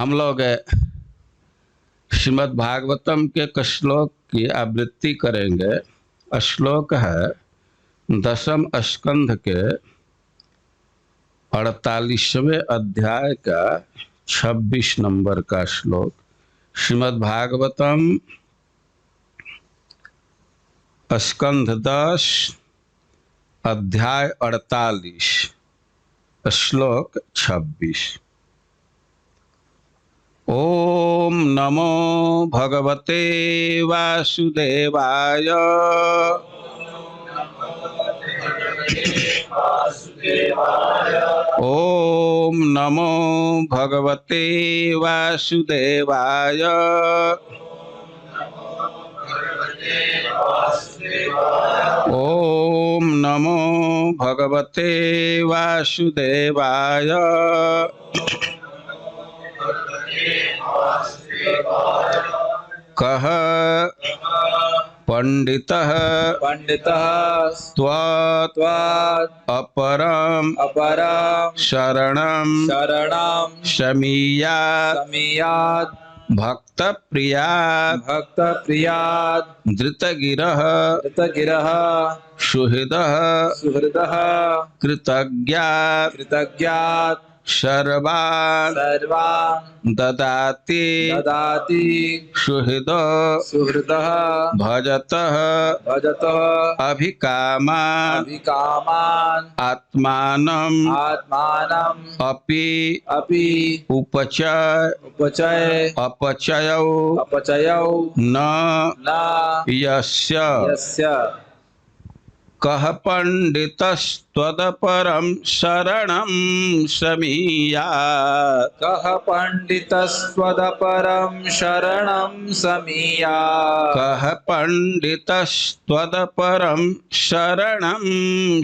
हम लोग श्रीमद् भागवतम के कुछ श्लोक की आवृत्ति करेंगे। श्लोक है 10वें स्कंध के 48वें अध्याय का 26 नंबर का श्लोक। श्रीमद् भागवतम स्कंध 10 अध्याय 48 श्लोक 26। ओम नमो भगवते वासुदेवाय। ओम नमो भगवते वासुदेवाय। ओम नमो भगवते वासुदेवाय। कह पंडितः त्वत् अपरम शरणं शमीयात् भक्त प्रियात् धृतगिरः सुहृदः कृतज्ञात् सर्वान् ददाति सुहृदः भजतः अभिकामान् आत्मानं अपि अपचयौ न यस्य। कह पंडितस्त्वदपरं शरणं शमीयात्। कह पंडितस्त्वदपरं शरणं शमीयात्। कह पंडितस्त्वदपरं शरणं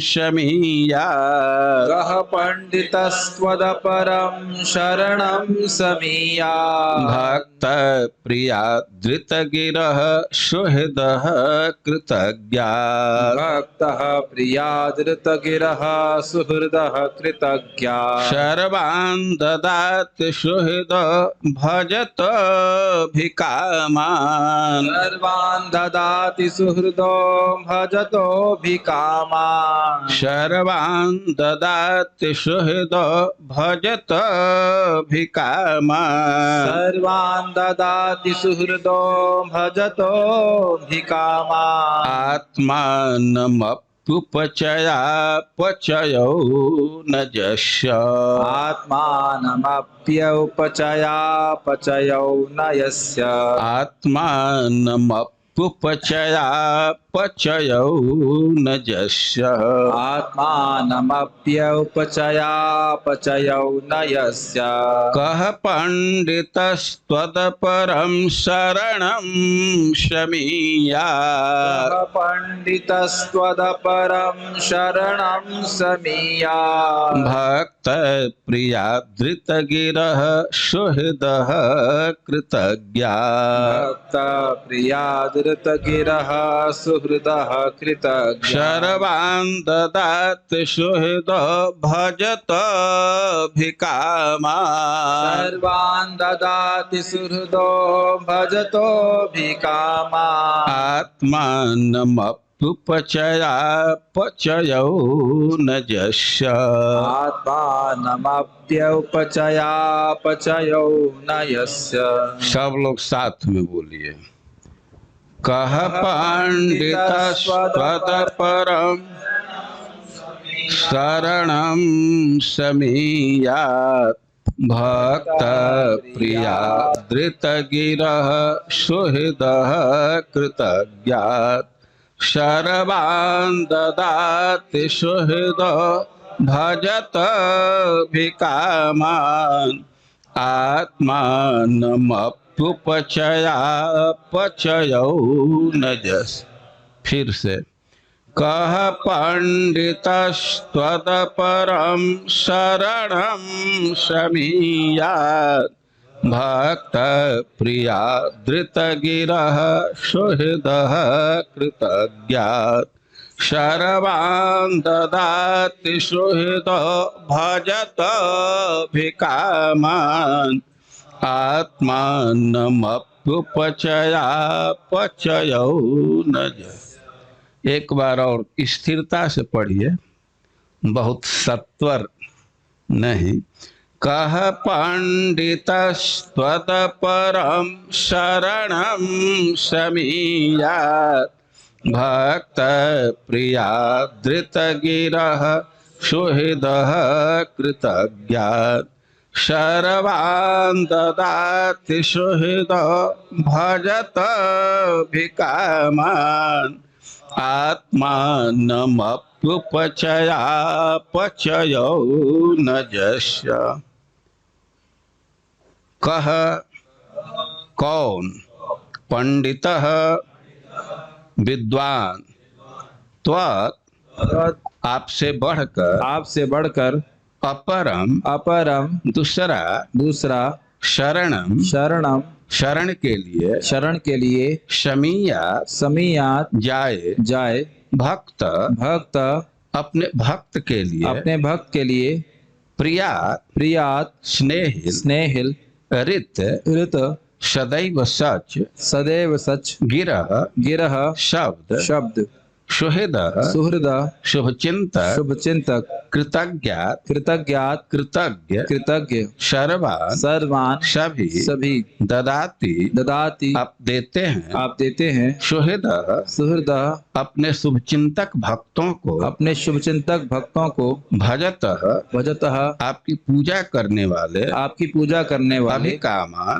शमीयात्। कह पंडितस्त्वदपरं शरणं शमीयात्। भक्त प्रिया धृतगिरः सुहृदः कृतज्ञात्। भक्तः प्रिया धृतगिरः सुहृदः कृतज्ञात्। सर्वान् ददाति सुहृद भजत भिकामान्। सर्वान् ददाति सुहृदो भजतो भिकामान्। सर्वान् ददाति सुहृद भजत भिकामान्। सर्वान् ददाति सुहृदो भजतो भिकामान्। आत्मानमप्युपचयापचयौ न यस्य। आत्मानमप्युपचयापचयौ न यस्य। आत्मानमप्युपचयापचयौ न यस्य। आत्मानमप्युपचयापचयौ न यस्य। कह पंडितस्त्वदपरं शरणं शमीयात्। कह पंडितस्त्वदपरं शरणं शमीयात्। भक्त प्रिया धृतगिरः सुहृदः कृतज्ञात्। भक्त प्रिया धृतगिरः सुहृदः कृतज्ञात्। सर्वान् ददाति सुहृद भजत भिकामान्। सर्वान् ददाति सुहृदो भजतो भिकामान्। आत्मानमप्युपचयापचयौ न यस्य। आत्मानमप्युपचयापचयौ न यस्य। सब लोग साथ में बोलिए। कह पंडितस्त्वदपरं शरणं शमीयात्। भक्त प्रिया धृतगिरः सुहृदः कृतज्ञात्। सर्वान् ददाति सुहृद भजत भिकामान्। आत्मानमप्युपचयापचयौ न यस्य। फिर से कह पंडितस्त्वदपरं शरणं शमीयात्। भक्त प्रिया धृतगिरः सुहृदः कृतज्ञात्। सर्वान् ददाति सुहृद भजत भिकामान्। आत्मानमप्युपचयापचयो न ज। एक बार और स्थिरता से पढ़िए, बहुत सत्वर नहीं। कह पंडितस्त्वत परम शरणं समीयात् भक्त प्रिया धृत गिरः सुहृदः कृतज्ञात् शर्वान् ददाति सुहृद भजत भिकामान् आत्मानमप्युपचयापचयो न जस्य। कह कौन, पंडितः विद्वान, त्वत् आपसे बढ़कर, अपरम दूसरा, शरणम शरण के लिए, समीयात जाए, भक्त अपने भक्त के लिए, प्रियात स्नेहिल, ऋत सदैव सच, गिरह शब्द, सुहृद शुभचिंतक, कृतज्ञ, सर्वान सभी, ददाति आप देते हैं, सुहृद अपने शुभचिंतक भक्तों को, भजत आपकी पूजा करने वाले,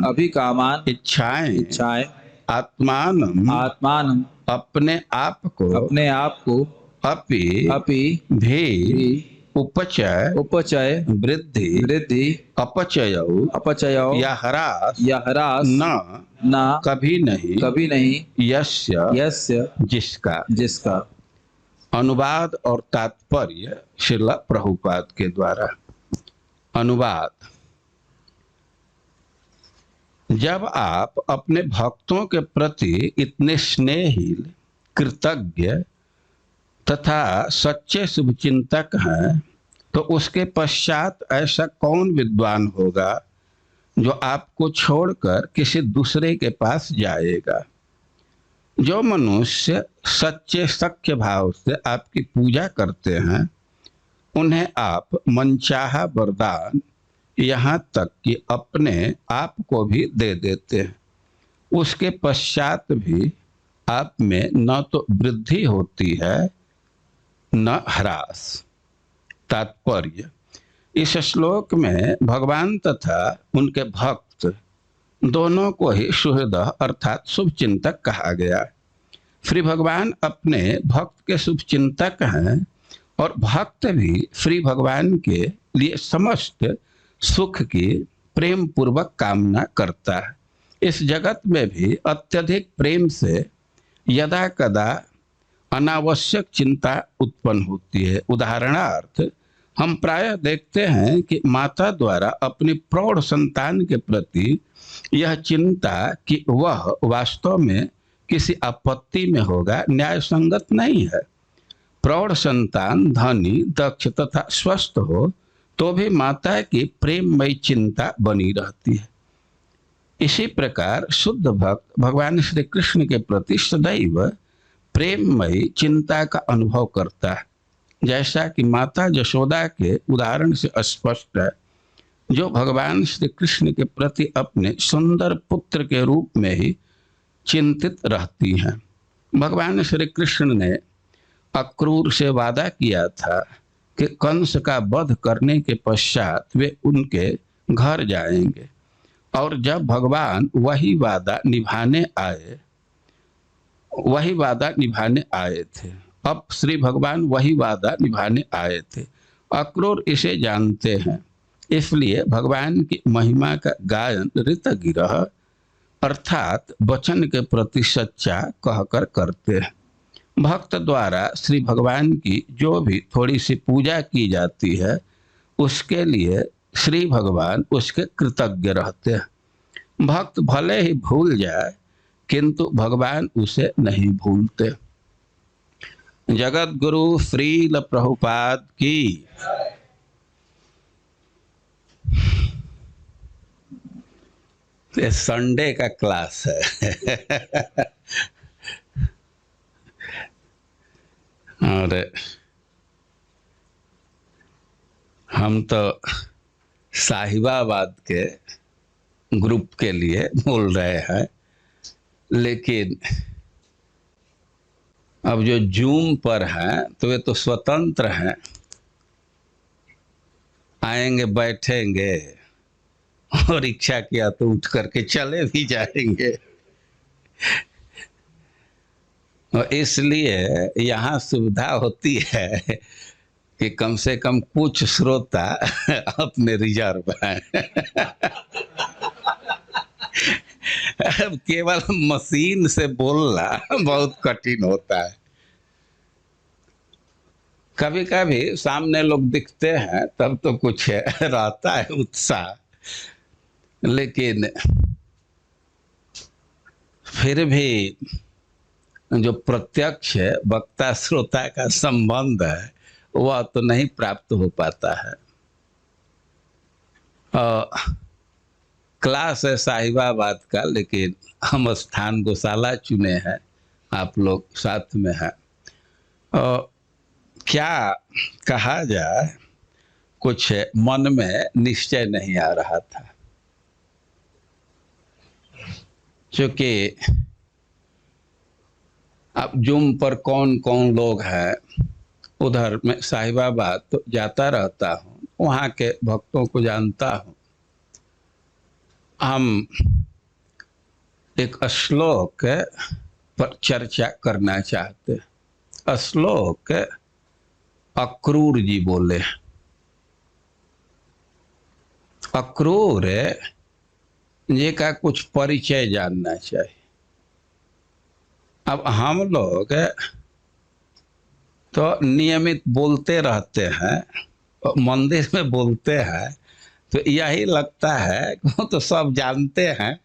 अभिकामान इच्छाएं, आत्मान अपने आप को, अपि भी उपचय वृद्धि, अपचयो या ह्रास न कभी नहीं, यस्य जिसका। अनुवाद और तात्पर्य श्रील प्रभुपाद के द्वारा। अनुवाद: जब आप अपने भक्तों के प्रति इतने स्नेहिल, कृतज्ञ तथा सच्चे शुभचिंतक हैं, तो उसके पश्चात ऐसा कौन विद्वान होगा जो आपको छोड़कर किसी दूसरे के पास जाएगा। जो मनुष्य सच्चे सख्य भाव से आपकी पूजा करते हैं, उन्हें आप मनचाहा वरदान, यहाँ तक कि अपने आप को भी दे देते हैं। उसके पश्चात भी आप में न तो वृद्धि होती है न ह्रास। तात्पर्य: इस श्लोक में भगवान तथा उनके भक्त दोनों को ही सुहृद अर्थात शुभचिंतक कहा गया। श्री भगवान अपने भक्त के शुभचिंतक हैं और भक्त भी श्री भगवान के लिए समस्त सुख की प्रेम पूर्वक कामना करता है। इस जगत में भी अत्यधिक प्रेम से यदा कदा अनावश्यक चिंता उत्पन्न होती है। उदाहरणार्थ, हम प्रायः देखते हैं कि माता द्वारा अपनी प्रौढ़ संतान के प्रति यह चिंता कि वह वास्तव में किसी आपत्ति में होगा, न्याय संगत नहीं है। प्रौढ़ संतान धनी, दक्ष तथा स्वस्थ हो तो भी माता की प्रेममयी चिंता बनी रहती है। इसी प्रकार शुद्ध भक्त भगवान श्री कृष्ण के प्रति सदैव प्रेममयी चिंता का अनुभव करता है, जैसा कि माता यशोदा के उदाहरण से स्पष्ट है, जो भगवान श्री कृष्ण के प्रति अपने सुंदर पुत्र के रूप में ही चिंतित रहती हैं। भगवान श्री कृष्ण ने अक्रूर से वादा किया था कि कंस का वध करने के पश्चात वे उनके घर जाएंगे, और जब भगवान वही वादा निभाने आए थे। अब श्री भगवान वही वादा निभाने आए थे। अक्रूर इसे जानते हैं, इसलिए भगवान की महिमा का गायन ऋतगिरह अर्थात वचन के प्रति सच्चा कहकर करते हैं। भक्त द्वारा श्री भगवान की जो भी थोड़ी सी पूजा की जाती है, उसके लिए श्री भगवान उसके कृतज्ञ रहते हैं। भक्त भले ही भूल जाए, किंतु भगवान उसे नहीं भूलते। जगत गुरु श्रील प्रभुपाद की। ये संडे का क्लास है। और हम तो साहिबाबाद के ग्रुप के लिए बोल रहे हैं, लेकिन अब जो जूम पर हैं तो वे तो स्वतंत्र हैं, आएंगे बैठेंगे और इच्छा किया तो उठ करके चले भी जाएंगे। और इसलिए यहाँ सुविधा होती है कि कम से कम कुछ श्रोता अपने रिजर्व हैं। केवल मशीन से बोलना बहुत कठिन होता है। कभी कभी सामने लोग दिखते हैं तब तो कुछ रहता है उत्साह, लेकिन फिर भी जो प्रत्यक्ष वक्ता श्रोता का संबंध है वह तो नहीं प्राप्त हो पाता है। क्लास है साहिबाबाद का, लेकिन हम स्थान गौशाला चुने हैं, आप लोग साथ में हैं। क्या कहा जाए, कुछ मन में निश्चय नहीं आ रहा था, क्योंकि अब जूम पर कौन कौन लोग हैं, उधर मैं साहिबाबाद तो जाता रहता हूँ, वहाँ के भक्तों को जानता हूँ। हम एक श्लोक पर चर्चा करना चाहते हैं। श्लोक अक्रूर जी बोले। अक्रूर जी का कुछ परिचय जानना चाहिए। अब हम लोग तो नियमित बोलते रहते हैं, मंदिर में बोलते हैं, तो यही लगता है कि वो तो सब जानते हैं,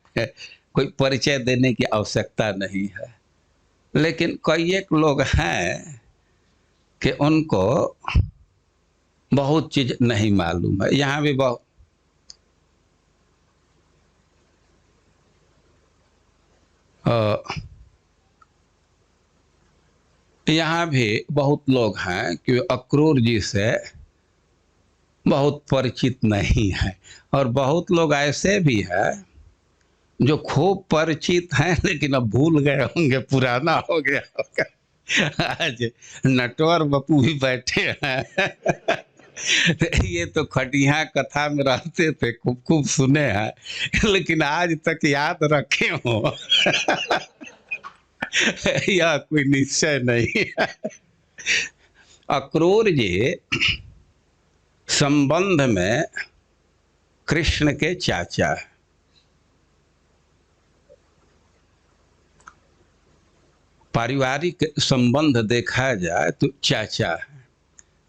कोई परिचय देने की आवश्यकता नहीं है। लेकिन कई एक लोग हैं कि उनको बहुत चीज नहीं मालूम है। यहाँ भी बहुत यहाँ भी बहुत लोग हैं कि अक्रूर जी से बहुत परिचित नहीं है, और बहुत लोग ऐसे भी हैं जो खूब परिचित हैं लेकिन अब भूल गए होंगे, पुराना हो गया होगा। आज नटवर बपू भी बैठे हैं। ये तो खटिया कथा में रहते थे, खूब खूब सुने हैं, लेकिन आज तक याद रखे हो यह कोई निश्चय नहीं है। अक्रूर जी संबंध में कृष्ण के चाचा है। पारिवारिक संबंध देखा जाए तो चाचा है,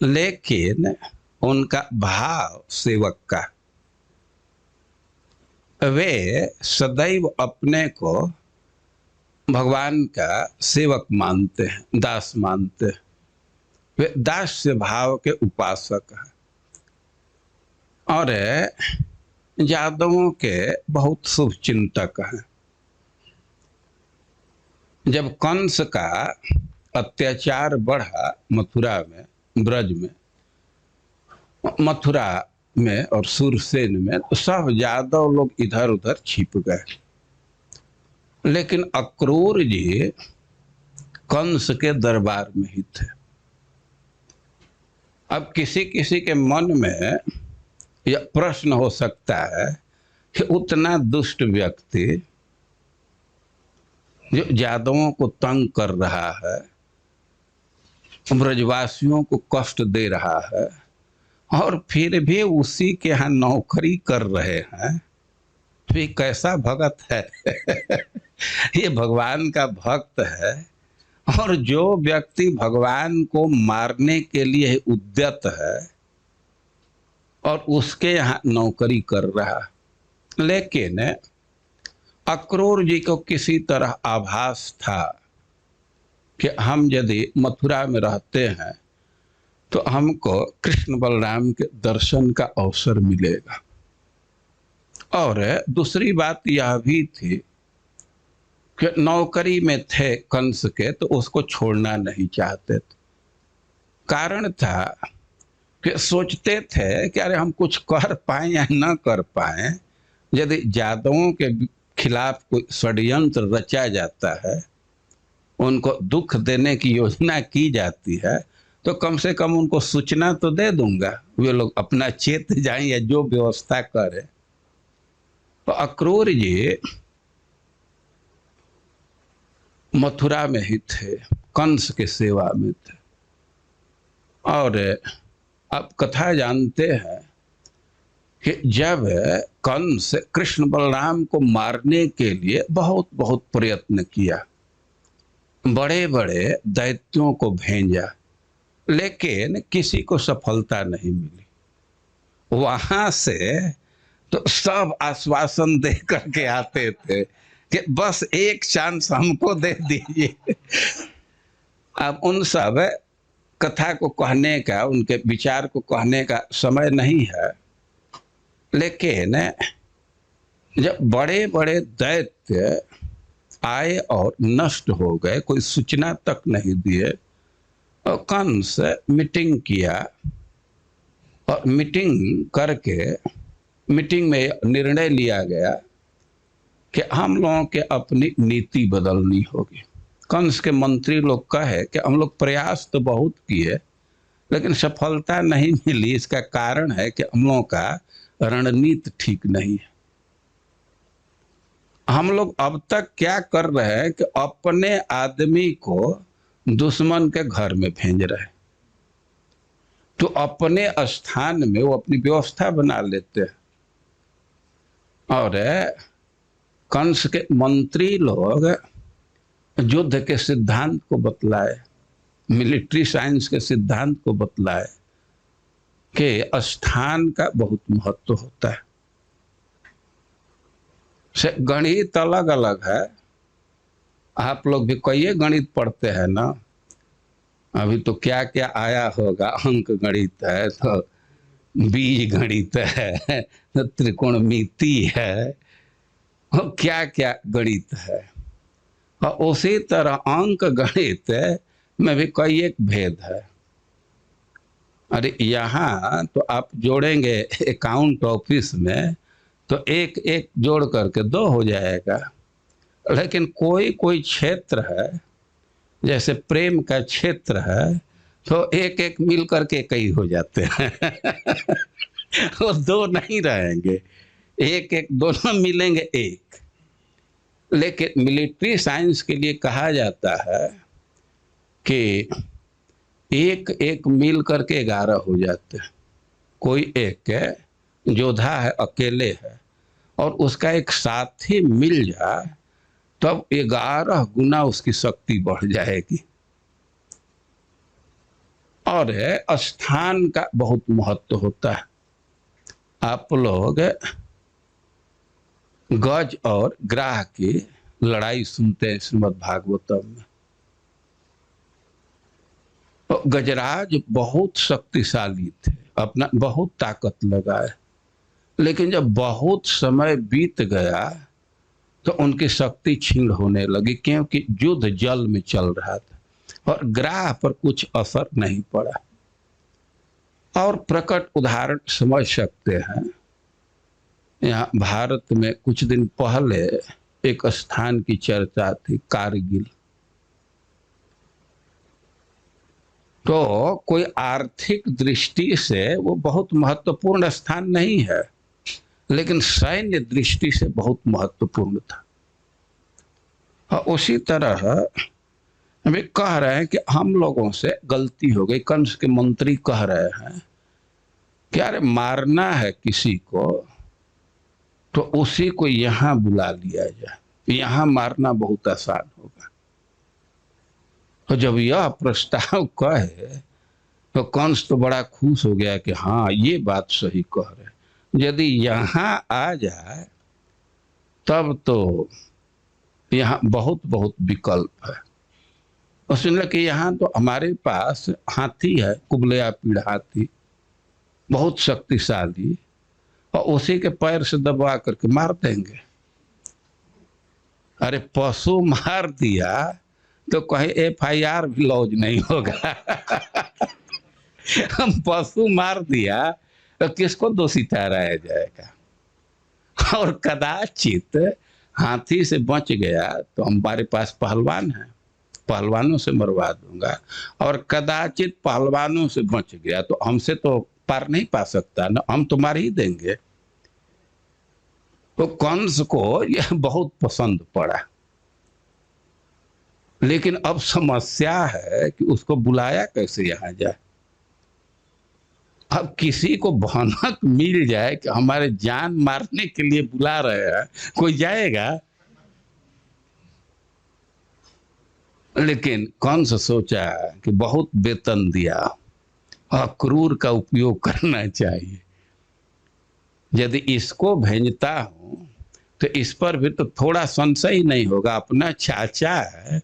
लेकिन उनका भाव सेवक का। वे सदैव अपने को भगवान का सेवक मानते हैं, दास मानते हैं। वे दास्य भाव के उपासक हैं और यादवों के बहुत शुभ चिंतक हैं। जब कंस का अत्याचार बढ़ा मथुरा में, ब्रज में, मथुरा में और सुरसेन में, तो सब यादव लोग इधर उधर छिप गए। लेकिन अक्रूर जी कंस के दरबार में ही थे। अब किसी किसी के मन में यह प्रश्न हो सकता है कि उतना दुष्ट व्यक्ति जो यादवों को तंग कर रहा है, ब्रजवासियों को कष्ट दे रहा है, और फिर भी उसी के यहाँ नौकरी कर रहे हैं, तो ये कैसा भगत है। ये भगवान का भक्त है। और जो व्यक्ति भगवान को मारने के लिए उद्यत है और उसके यहाँ नौकरी कर रहा, लेकिन अक्रूर जी को किसी तरह आभास था कि हम यदि मथुरा में रहते हैं तो हमको कृष्ण बलराम के दर्शन का अवसर मिलेगा। और दूसरी बात यह भी थी कि नौकरी में थे कंस के तो उसको छोड़ना नहीं चाहते थे। कारण था कि सोचते थे कि अरे हम कुछ कर पाए या न कर पाए, यदि यादवों के खिलाफ कोई षड्यंत्र रचा जाता है, उनको दुख देने की योजना की जाती है, तो कम से कम उनको सूचना तो दे दूंगा, वे लोग अपना चेत जाएं या जो व्यवस्था करे। तो अक्रूर जी मथुरा में ही थे, कंस के सेवा में थे। और आप कथा जानते हैं कि जब कंस कृष्ण बलराम को मारने के लिए बहुत बहुत प्रयत्न किया, बड़े बड़े दैत्यों को भेजा, लेकिन किसी को सफलता नहीं मिली। वहां से तो सब आश्वासन दे करके आते थे कि बस एक चांस हमको दे दीजिए। अब उन सब कथा को कहने का, उनके विचार को कहने का समय नहीं है, लेकिन जब बड़े बड़े दैत्य आए और नष्ट हो गए, कोई सूचना तक नहीं दिए, और कंस मीटिंग किया और मीटिंग करके मीटिंग में निर्णय लिया गया कि हम लोगों के अपनी नीति बदलनी होगी। कंस के मंत्री लोग कहे कि हम लोग प्रयास तो बहुत किए लेकिन सफलता नहीं मिली। इसका कारण है कि हम लोगों का रणनीति ठीक नहीं है। हम लोग अब तक क्या कर रहे हैं कि अपने आदमी को दुश्मन के घर में भेज रहे हैं, तो अपने स्थान में वो अपनी व्यवस्था बना लेते हैं। और कंस के मंत्री लोग युद्ध के सिद्धांत को बतलाए, मिलिट्री साइंस के सिद्धांत को बतलाए कि स्थान का बहुत महत्व होता है। से गणित अलग अलग है, आप लोग भी कई गणित पढ़ते हैं ना, अभी तो क्या क्या आया होगा, अंक गणित है, तो बीज गणित है, तो त्रिकोणमिति है, और क्या क्या गणित है। और उसी तरह अंक गणित में भी कई एक भेद है। अरे यहाँ तो आप जोड़ेंगे अकाउंट ऑफिस में तो एक एक जोड़ करके 2 हो जाएगा, लेकिन कोई कोई क्षेत्र है, जैसे प्रेम का क्षेत्र है, तो एक एक मिल करके कई हो जाते हैं। वो 2 नहीं रहेंगे, एक एक दोनों मिलेंगे एक। लेकिन मिलिट्री साइंस के लिए कहा जाता है कि एक एक मिल करके 11 हो जाते हैं। कोई एक योद्धा है, अकेले है, और उसका एक साथी मिल जाए तब 11 गुना उसकी शक्ति बढ़ जाएगी। और स्थान का बहुत महत्व होता है। आप लोग गज और ग्राह की लड़ाई सुनते हैं श्रीमद् भागवतम में। तो गजराज बहुत शक्तिशाली थे, अपना बहुत ताकत लगाए, लेकिन जब बहुत समय बीत गया तो उनकी शक्ति क्षीण होने लगी, क्योंकि युद्ध जल में चल रहा था और ग्राह पर कुछ असर नहीं पड़ा। और प्रकट उदाहरण समझ सकते हैं, यहाँ भारत में कुछ दिन पहले एक स्थान की चर्चा थी, कारगिल। तो कोई आर्थिक दृष्टि से वो बहुत महत्वपूर्ण स्थान नहीं है, लेकिन सैन्य दृष्टि से बहुत महत्वपूर्ण था। और उसी तरह हमें कह रहे हैं कि हम लोगों से गलती हो गई। कंस के मंत्री कह रहे हैं कि अरे मारना है किसी को तो उसी को यहाँ बुला लिया जाए, यहाँ मारना बहुत आसान होगा। तो जब यह प्रस्ताव कहे तो कंस तो बड़ा खुश हो गया कि हाँ ये बात सही कह रहे। यदि यहाँ आ जाए तब तो यहाँ बहुत बहुत विकल्प है। उसने कि यहाँ तो हमारे पास हाथी है, कुबलया पीढ़ हाथी, बहुत शक्तिशाली, और उसी के पैर से दबा करके मार देंगे। अरे पशु मार दिया तो कहीं FIR भी लॉन्च नहीं होगा। हम पशु मार दिया तो किसको दोषी ठहराया जाएगा। और कदाचित हाथी से बच गया तो हमारे पास पहलवान है, पहलवानों से मरवा दूंगा। और कदाचित पहलवानों से बच गया तो हमसे तो पार नहीं पा सकता ना, हम तो मार ही देंगे। तो कंस को यह बहुत पसंद पड़ा, लेकिन अब समस्या है कि उसको बुलाया कैसे यहां जाए। अब किसी को भनक मिल जाए कि हमारे जान मारने के लिए बुला रहे हैं, कोई जाएगा? लेकिन कंस सोचा कि बहुत वेतन दिया, अक्रूर का उपयोग करना चाहिए। यदि इसको भेजता हूं तो इस पर भी तो थोड़ा संशय ही नहीं होगा, अपना चाचा है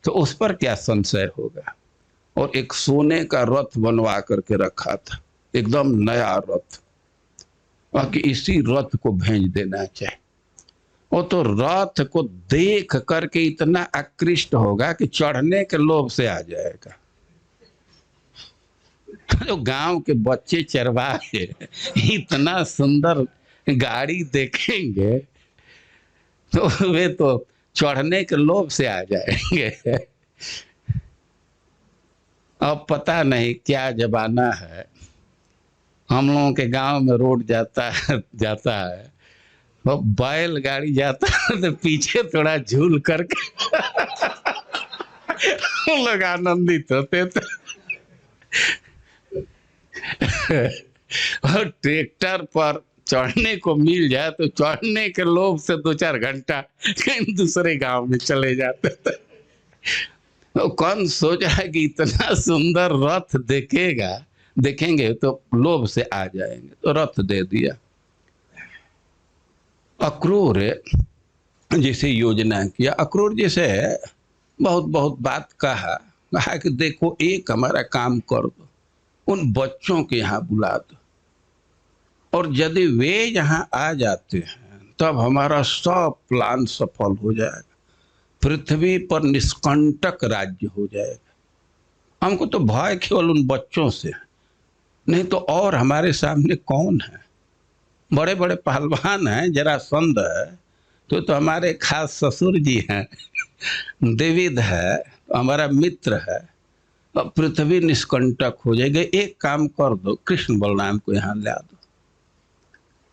तो उस पर क्या संशय होगा। और एक सोने का रथ बनवा करके रखा था, एकदम नया रथ, बाकी इसी रथ को भेज देना चाहिए। वो तो रथ को देख करके इतना आकृष्ट होगा कि चढ़ने के लोभ से आ जाएगा। जो गांव के बच्चे चरवाहे इतना सुंदर गाड़ी देखेंगे तो वे तो चढ़ने के लोभ से आ जाएंगे। अब पता नहीं क्या जमाना है, हम लोगों के गांव में रोड जाता है वो बैलगाड़ी जाता है तो पीछे थोड़ा झूल करके हम लोग आनंदित होते थे। और ट्रैक्टर पर चढ़ने को मिल जाए तो चढ़ने के लोभ से 2-4 घंटा कहीं दूसरे गांव में चले जाते थे। तो कौन सोच रहा है कि इतना सुंदर रथ देखेंगे तो लोभ से आ जाएंगे, तो रथ दे दिया। अक्रूर जिसे योजना किया, अक्रूर जिसे बहुत बहुत बात कहा कि देखो एक हमारा काम कर दो, उन बच्चों के यहाँ बुला दो, और यदि वे यहाँ आ जाते हैं तब हमारा सब प्लान सफल हो जाएगा, पृथ्वी पर निष्कंटक राज्य हो जाएगा। हमको तो भय केवल उन बच्चों से, नहीं तो और हमारे सामने कौन है? बड़े बड़े पहलवान हैं, जरासंध है तो हमारे खास ससुर जी हैं, देविद है हमारा मित्र है, अब पृथ्वी निष्कंटक हो जाएगी। एक काम कर दो, कृष्ण बलराम को यहाँ ला दो।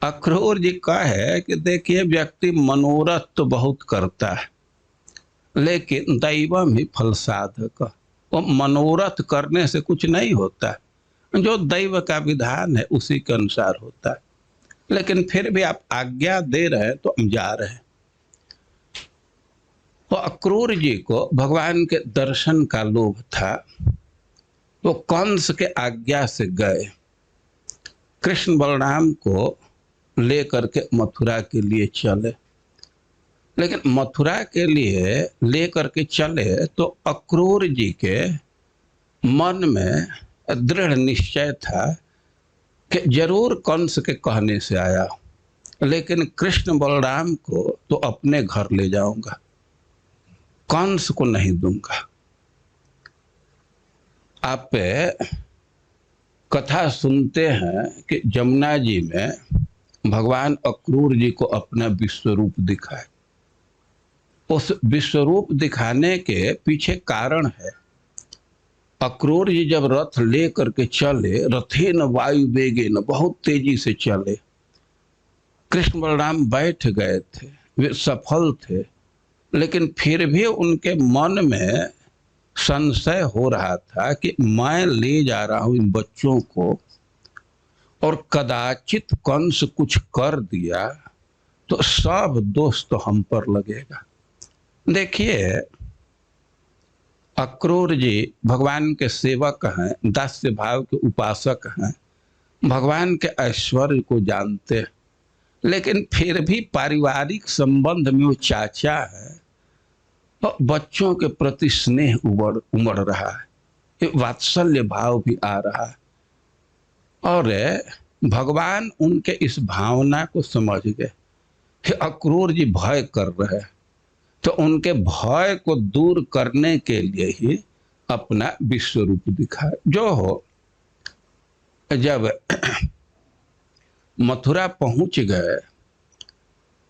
अक्रूर जी का है कि देखिए व्यक्ति मनोरथ तो बहुत करता है, लेकिन दैवम ही फल साधक, वो मनोरथ करने से कुछ नहीं होता, जो दैव का विधान है उसी के अनुसार होता है। लेकिन फिर भी आप आज्ञा दे रहे हैं तो हम जा रहे हैं। तो अक्रूर जी को भगवान के दर्शन का लोभ था, तो कंस के आज्ञा से गए, कृष्ण बलराम को लेकर के मथुरा के लिए चले। लेकिन मथुरा के लिए लेकर के चले तो अक्रूर जी के मन में दृढ़ निश्चय था कि जरूर कंस के कहने से आया, लेकिन कृष्ण बलराम को तो अपने घर ले जाऊंगा, कंस को नहीं दूंगा। आप कथा सुनते हैं कि जमुना जी में भगवान अक्रूर जी को अपना विश्वरूप दिखाए। उस विश्वरूप दिखाने के पीछे कारण है, अक्रूर जी जब रथ ले करके चले, रथेन वायु वेगेन, बहुत तेजी से चले, कृष्ण बलराम बैठ गए थे, वे सफल थे, लेकिन फिर भी उनके मन में संशय हो रहा था कि मैं ले जा रहा हूं इन बच्चों को, और कदाचित कंस कुछ कर दिया तो सब दोष तो हम पर लगेगा। देखिए अक्रूर जी भगवान के सेवक हैं, दास्य भाव के उपासक हैं, भगवान के ऐश्वर्य को जानते हैं, लेकिन फिर भी पारिवारिक संबंध में वो चाचा है और बच्चों के प्रति स्नेह उमड़ रहा है, वात्सल्य भाव भी आ रहा है। और भगवान उनके इस भावना को समझ गए कि अक्रूर जी भय कर रहे हैं, तो उनके भय को दूर करने के लिए ही अपना विश्व रूप दिखाए। जो हो, जब मथुरा पहुंच गए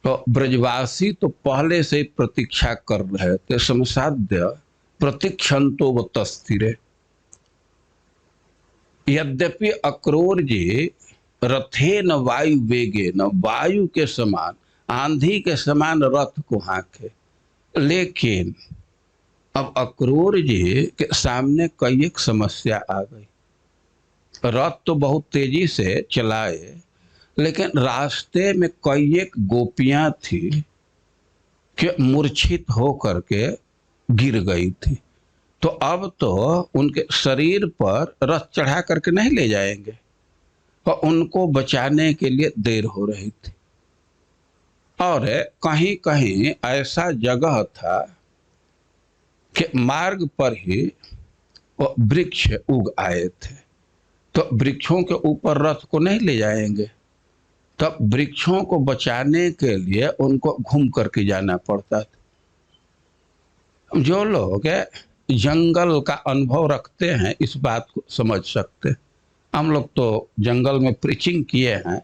तो ब्रजवासी तो पहले से ही प्रतीक्षा कर रहे थे। समसाध्य प्रतीक्षंतो व तस्थिरे। यद्यपि अक्रूर जी रथे न वायु वेगे न, वायु के समान, आंधी के समान रथ को हाँके, लेकिन अब अक्रूर जी के सामने कई एक समस्या आ गई। रथ तो बहुत तेजी से चलाए, लेकिन रास्ते में कई एक गोपियां थी कि मूर्छित होकर के गिर गई थी। तो अब तो उनके शरीर पर रथ चढ़ा करके नहीं ले जाएंगे, और उनको बचाने के लिए देर हो रही थी। और कहीं कहीं ऐसा जगह था कि मार्ग पर ही वो वृक्ष उग आए थे, तो वृक्षों के ऊपर रथ को नहीं ले जाएंगे, तब वृक्षों को बचाने के लिए उनको घूम करके जाना पड़ता था। जो लोग जंगल का अनुभव रखते हैं इस बात को समझ सकते हैं। हम लोग तो जंगल में प्रीचिंग किए हैं,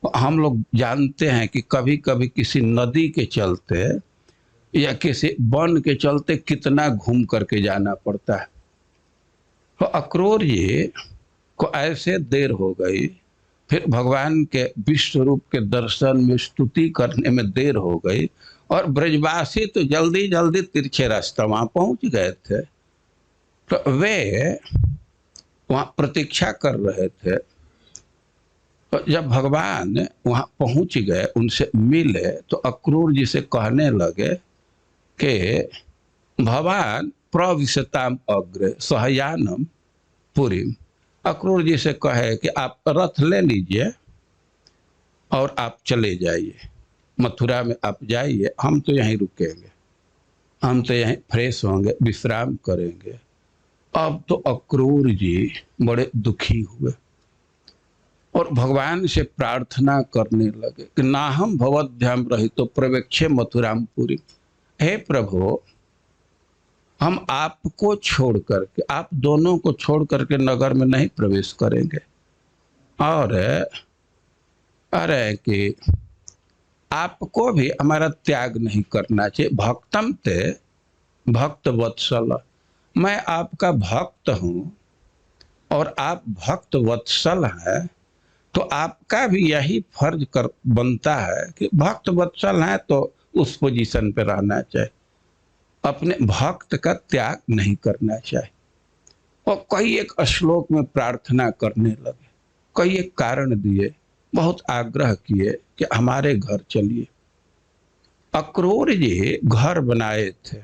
हम लोग जानते हैं कि कभी कभी किसी नदी के चलते या किसी वन के चलते कितना घूम करके जाना पड़ता है। तो अक्रूर जी को ऐसे देर हो गई, फिर भगवान के विश्व रूप के दर्शन में स्तुति करने में देर हो गई, और ब्रजवासी तो जल्दी जल्दी तिरछे रास्ता वहां पहुंच गए थे। तो वे वहां प्रतीक्षा कर रहे थे। तो जब भगवान वहां पहुंच गए, उनसे मिले, तो अक्रूर जी से कहने लगे कि भगवान प्रविशताम अग्रे सहयानम पुरीम। अक्रूर जी से कहे कि आप रथ ले लीजिए और आप चले जाइए, मथुरा में आप जाइए, हम तो यहीं रुकेंगे, हम तो यहीं फ्रेश होंगे, विश्राम करेंगे। अब तो अक्रूर जी बड़े दुखी हुए और भगवान से प्रार्थना करने लगे कि ना हम भवद्भ्याम रहितो प्रवेक्षे मथुराम पुरी। हे प्रभु, हम आपको छोड़ करके, आप दोनों को छोड़ करके नगर में नहीं प्रवेश करेंगे। और अरे कि आपको भी हमारा त्याग नहीं करना चाहिए। भक्तम ते भक्त वत्सल, मैं आपका भक्त हूं और आप भक्त वत्सल है, तो आपका भी यही फर्ज कर बनता है कि भक्त वत्सल है तो उस पोजीशन पे रहना चाहिए, अपने भक्त का त्याग नहीं करना चाहिए। और कई एक श्लोक में प्रार्थना करने लगे, कई एक कारण दिए, बहुत आग्रह किए कि हमारे घर चलिए। अक्रूर जी घर बनाए थे,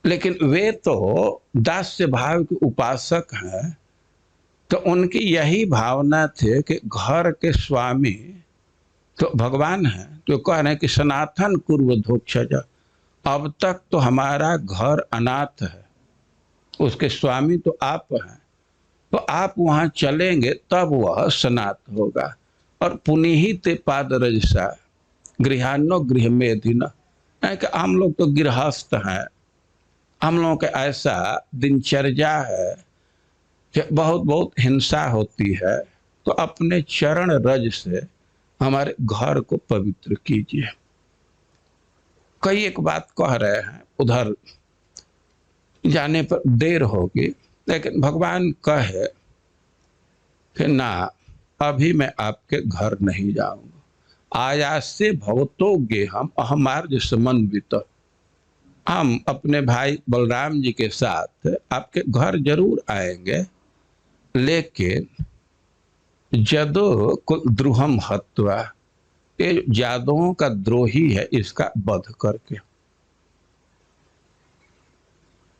लेकिन वे तो दास्य भाव के उपासक हैं, तो उनकी यही भावना थी कि घर के स्वामी तो भगवान है, तो कह रहे हैं कि सनातन कुर्व धोक्षज, अब तक तो हमारा घर अनाथ है, उसके स्वामी तो आप हैं, तो आप वहां चलेंगे तब वह सनात होगा। और पुनिहित पादरजसा गृहान्नो गृह मेधिन, कि हम लोग तो गृहस्थ हैं, हम लोगों का ऐसा दिनचर्या है कि बहुत बहुत हिंसा होती है, तो अपने चरण रज से हमारे घर को पवित्र कीजिए। कई एक बात कह रहे हैं, उधर जाने पर देर होगी, लेकिन भगवान कहे कि ना, अभी मैं आपके घर नहीं जाऊंगा। आयास से भवतो गेहम अहमार्ज समन्वित, हम अपने भाई बलराम जी के साथ आपके घर जरूर आएंगे, लेकिन जदो कुल द्रुहम हत्वा, ये जादुओं का द्रोही है, इसका वध करके।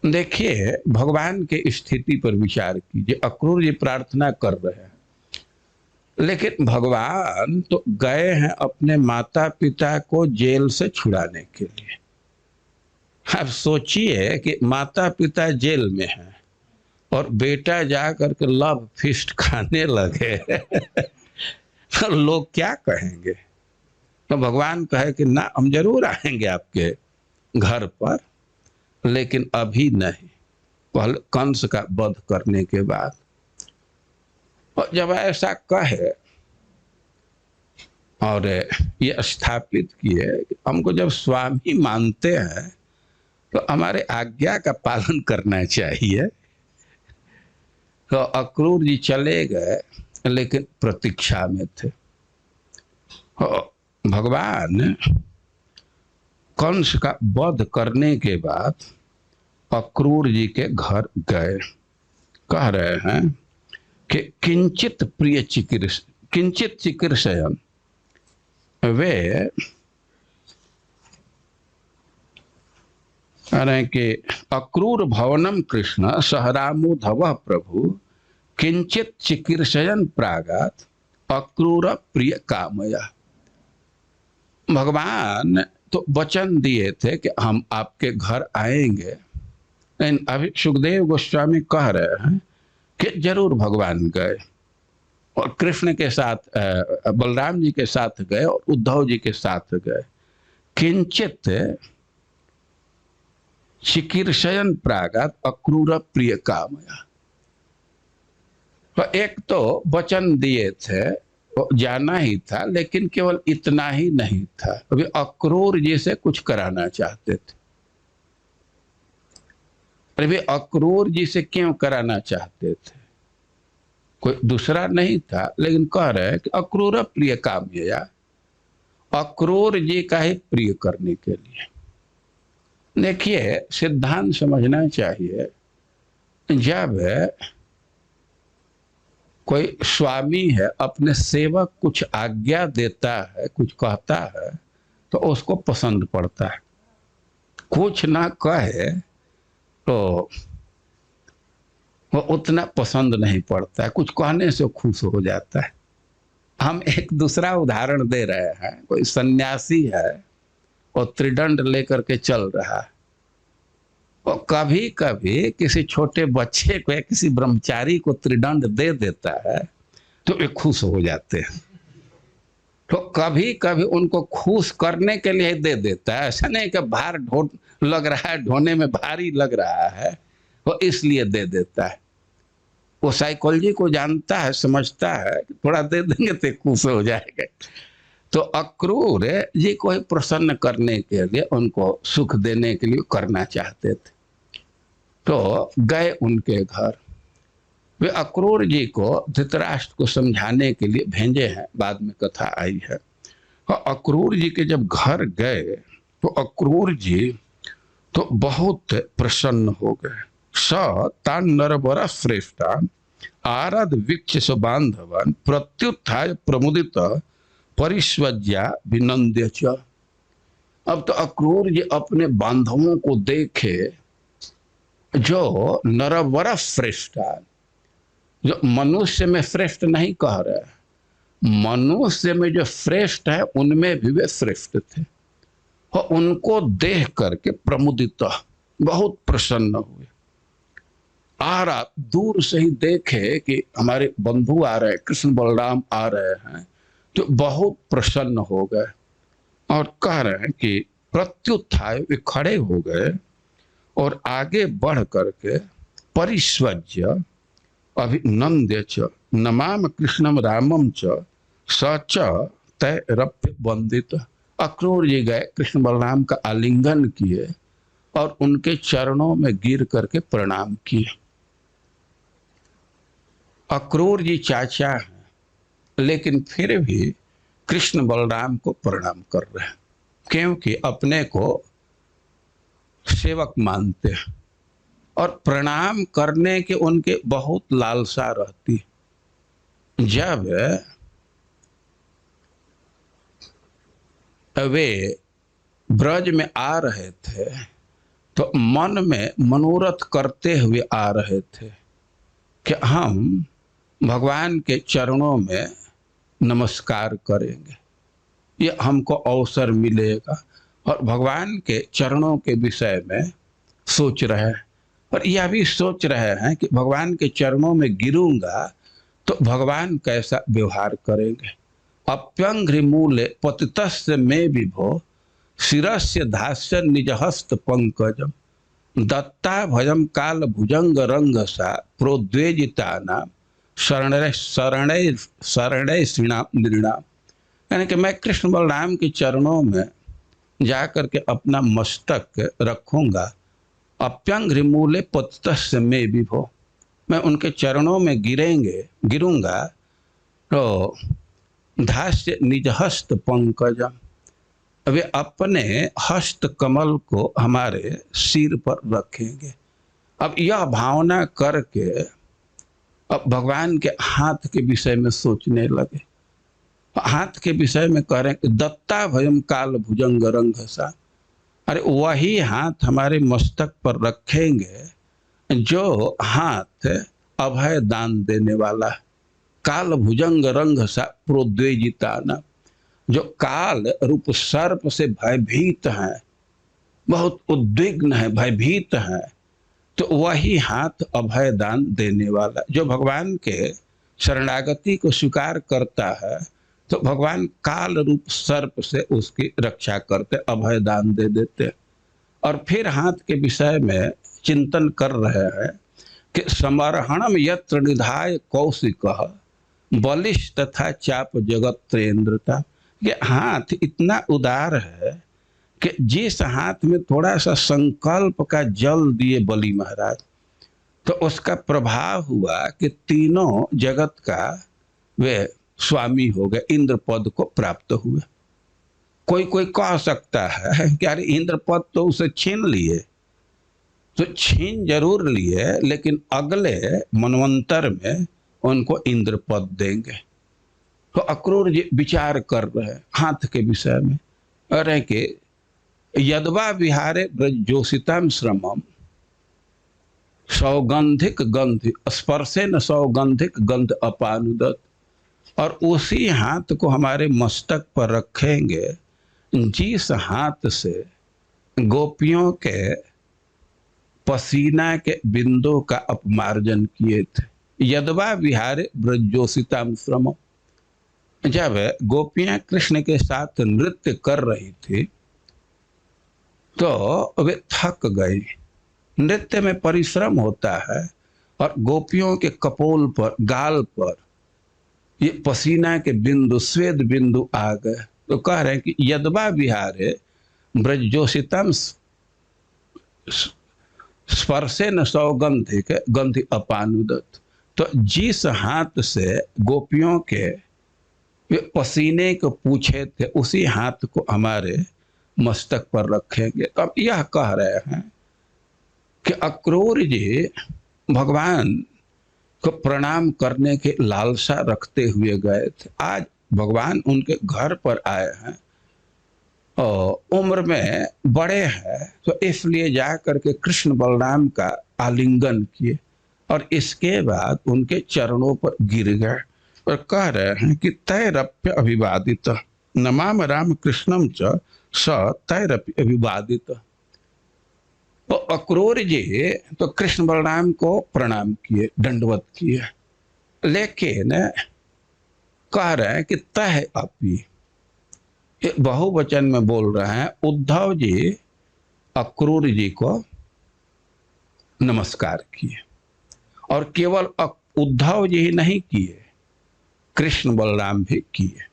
देखिए, भगवान के स्थिति पर विचार कीजिए। अक्रूर जी प्रार्थना कर रहे हैं, लेकिन भगवान तो गए हैं अपने माता पिता को जेल से छुड़ाने के लिए। अब सोचिए कि माता पिता जेल में हैं और बेटा जा करके लव फिस्ट खाने लगे तो लोग क्या कहेंगे? तो भगवान कहे कि ना, हम जरूर आएंगे आपके घर पर, लेकिन अभी नहीं, पहले कंस का वध करने के बाद। और जब ऐसा कहे और ये स्थापित किए कि हमको जब स्वामी मानते हैं तो हमारे आज्ञा का पालन करना चाहिए, तो अक्रूर जी चले गए, लेकिन प्रतीक्षा में थे। भगवान कंस का वध करने के बाद अक्रूर जी के घर गए। कह रहे हैं कि किंचित चिकीर्षयन्, वे अरे कि अक्रूर भवनम कृष्ण सहरामुधव प्रभु किंचित चिकीर्षयन् प्रागात अक्रूर प्रिय कामया। भगवान तो वचन दिए थे कि हम आपके घर आएंगे, लेकिन अभी सुखदेव गोस्वामी कह रहे हैं कि जरूर भगवान गए और कृष्ण के साथ, बलराम जी के साथ गए और उद्धव जी के साथ गए। किंचित चिकीर्षयन् प्रागात अक्रूर प्रिय कामया। तो एक तो वचन दिए थे, जाना ही था, लेकिन केवल इतना ही नहीं था, अभी अक्रूर जी से कुछ कराना चाहते थे। अरे अक्रूर जी से क्यों कराना चाहते थे? कोई दूसरा नहीं था, लेकिन कह रहे हैं कि अक्रूर प्रिय कामया, अक्रूर जी का ही प्रिय करने के लिए। देखिए, सिद्धांत समझना चाहिए, जब कोई स्वामी है अपने सेवक कुछ आज्ञा देता है, कुछ कहता है, तो उसको पसंद पड़ता है। कुछ ना कहे तो वो उतना पसंद नहीं पड़ता है, कुछ कहने से खुश हो जाता है। हम एक दूसरा उदाहरण दे रहे हैं। कोई सन्यासी है और त्रिदंड लेकर के चल रहा है, और कभी कभी किसी छोटे बच्चे को या किसी ब्रह्मचारी को त्रिदंड दे देता है तो वे खुश हो जाते हैं। तो कभी कभी उनको खुश करने के लिए दे देता है, ऐसा नहीं कि भार लग रहा है, ढोने में भारी लग रहा है, वो इसलिए दे देता है। वो साइकोलॉजी को जानता है, समझता है कि थोड़ा दे देंगे तो खुश हो जाएगा। तो अक्रूर जी को ही प्रसन्न करने के लिए, उनको सुख देने के लिए करना चाहते थे, तो गए उनके घर। वे अक्रूर जी को धृतराष्ट्र को समझाने के लिए भेजे हैं, बाद में कथा आई है। और अक्रूर जी के जब घर गए तो अक्रूर जी तो बहुत प्रसन्न हो गए। स तान नरवर श्रेष्ठान आरद वीक्ष बांधवान प्रत्युत्थाय प्रमुदित परिस्वज्या विनंद्य च। अब तो अक्रूर जी अपने बांधवों को देखे जो नरवर श्रेष्ठ, जो मनुष्य में श्रेष्ठ नहीं कह रहे, मनुष्य में जो श्रेष्ठ है उनमें भी वे श्रेष्ठ थे, और उनको देख करके प्रमुदित, बहुत प्रसन्न हुए। आ रहा, दूर से ही देखे कि हमारे बंधु आ रहे, कृष्ण बलराम आ रहे हैं, तो बहुत प्रसन्न हो गए और कह रहे हैं कि प्रत्युत्थाय, वे खड़े हो गए और आगे बढ़ करके परिस्वज्य अभिनंद्य च नमाम कृष्णम रामम च सच तय रप्य वंदित। अक्रूर जी गए, कृष्ण बलराम का आलिंगन किए और उनके चरणों में गिर करके प्रणाम किए। अक्रूर जी चाचा हैं, लेकिन फिर भी कृष्ण बलराम को प्रणाम कर रहे हैं, क्योंकि अपने को सेवक मानते हैं और प्रणाम करने के उनके बहुत लालसा रहती। जब वे ब्रज में आ रहे थे तो मन में मनोरथ करते हुए आ रहे थे कि हम भगवान के चरणों में नमस्कार करेंगे, ये हमको अवसर मिलेगा, और भगवान के चरणों के विषय में सोच रहे हैं। पर यह भी सोच रहे हैं कि भगवान के चरणों में गिरूंगा तो भगवान कैसा व्यवहार करेंगे। अप्यंघ्रिमूले पतितस्य मे विभो शिरस्य धास्य निजहस्त पंकजम दत्ता भजम काल भुजंग रंग सा प्रोद्वेजिता नाम शरण शरण शरण श्रीणाम नृणाम। यानी कि मैं कृष्ण बलराम के चरणों में जाकर के अपना मस्तक रखूंगा। अप्यंघ्रिमूले पतितस्य मे विभो, मैं उनके चरणों में गिरूंगा तो धास्य निज हस्त पंकजम, वे अपने हस्त कमल को हमारे सिर पर रखेंगे। अब यह भावना करके अब भगवान के हाथ के विषय में सोचने लगे। हाथ के विषय में कह रहे हैं कि दत्ता भयम काल भुजंग रंग सा, अरे वही हाथ हमारे मस्तक पर रखेंगे जो हाथ अभय दान देने वाला है। काल भुजंग रंग सा प्रोद्वेजिता न, जो काल रूप सर्प से भयभीत है, बहुत उद्विग्न है, भयभीत है, तो वही हाथ अभय दान देने वाला। जो भगवान के शरणागति को स्वीकार करता है तो भगवान काल रूप सर्प से उसकी रक्षा करते, अभय दान दे देते। और फिर हाथ के विषय में चिंतन कर रहे हैं कि समर्हणम यत्र निधाय कौशिकः बलिष्ठ तथा चाप जगत त्रेंद्रता। ये हाथ इतना उदार है कि जिस हाथ में थोड़ा सा संकल्प का जल दिए बलि महाराज, तो उसका प्रभाव हुआ कि तीनों जगत का वे स्वामी हो गए, इंद्र पद को प्राप्त हुए। कोई कोई कह सकता है कि अरे इंद्र पद तो उसे छीन लिए, तो छीन जरूर लिए, लेकिन अगले मनवंतर में उनको इंद्र पद देंगे। तो अक्रूर जी विचार कर रहे हैं हाथ के विषय में, अरे कि यदवा विहारे ब्रजोषिताम श्रमम सौगंधिक गंध स्पर्शे न सौगंधिक गंध अपानुदत, और उसी हाथ को हमारे मस्तक पर रखेंगे जिस हाथ से गोपियों के पसीना के बिंदु का अपमार्जन किए थे। यदवा विहारे ब्रजोषिताम श्रमम, जब गोपियां कृष्ण के साथ नृत्य कर रही थी तो वे थक गई। नृत्य में परिश्रम होता है और गोपियों के कपोल पर, गाल पर ये पसीना के बिंदु, स्वेद बिंदु आ गए। तो कह रहे हैं कि यदवा विहारे ब्रजोषितम स्पर्शे न सौगंधिक गंधि अपानुदत, तो जिस हाथ से गोपियों के वे पसीने को पूछे थे उसी हाथ को हमारे मस्तक पर रखेंगे। तो अब यह कह रहे हैं कि अक्रूर जी भगवान को प्रणाम करने के लालसा रखते हुए गए थे। आज भगवान उनके घर पर आए हैं और उम्र में बड़े हैं, तो इसलिए जा करके कृष्ण बलराम का आलिंगन किए और इसके बाद उनके चरणों पर गिर गए और कह रहे हैं कि तैरप्य अभिवादित नमाम राम कृष्णम च स तैरप्य अभिवादित। तो अक्रूर जी तो कृष्ण बलराम को प्रणाम किए, दंडवत किए, लेकिन कह रहे हैं कि तह अपी, बहुवचन में बोल रहे हैं। उद्धव जी अक्रूर जी को नमस्कार किए और केवल उद्धव जी ही नहीं किए, कृष्ण बलराम भी किए।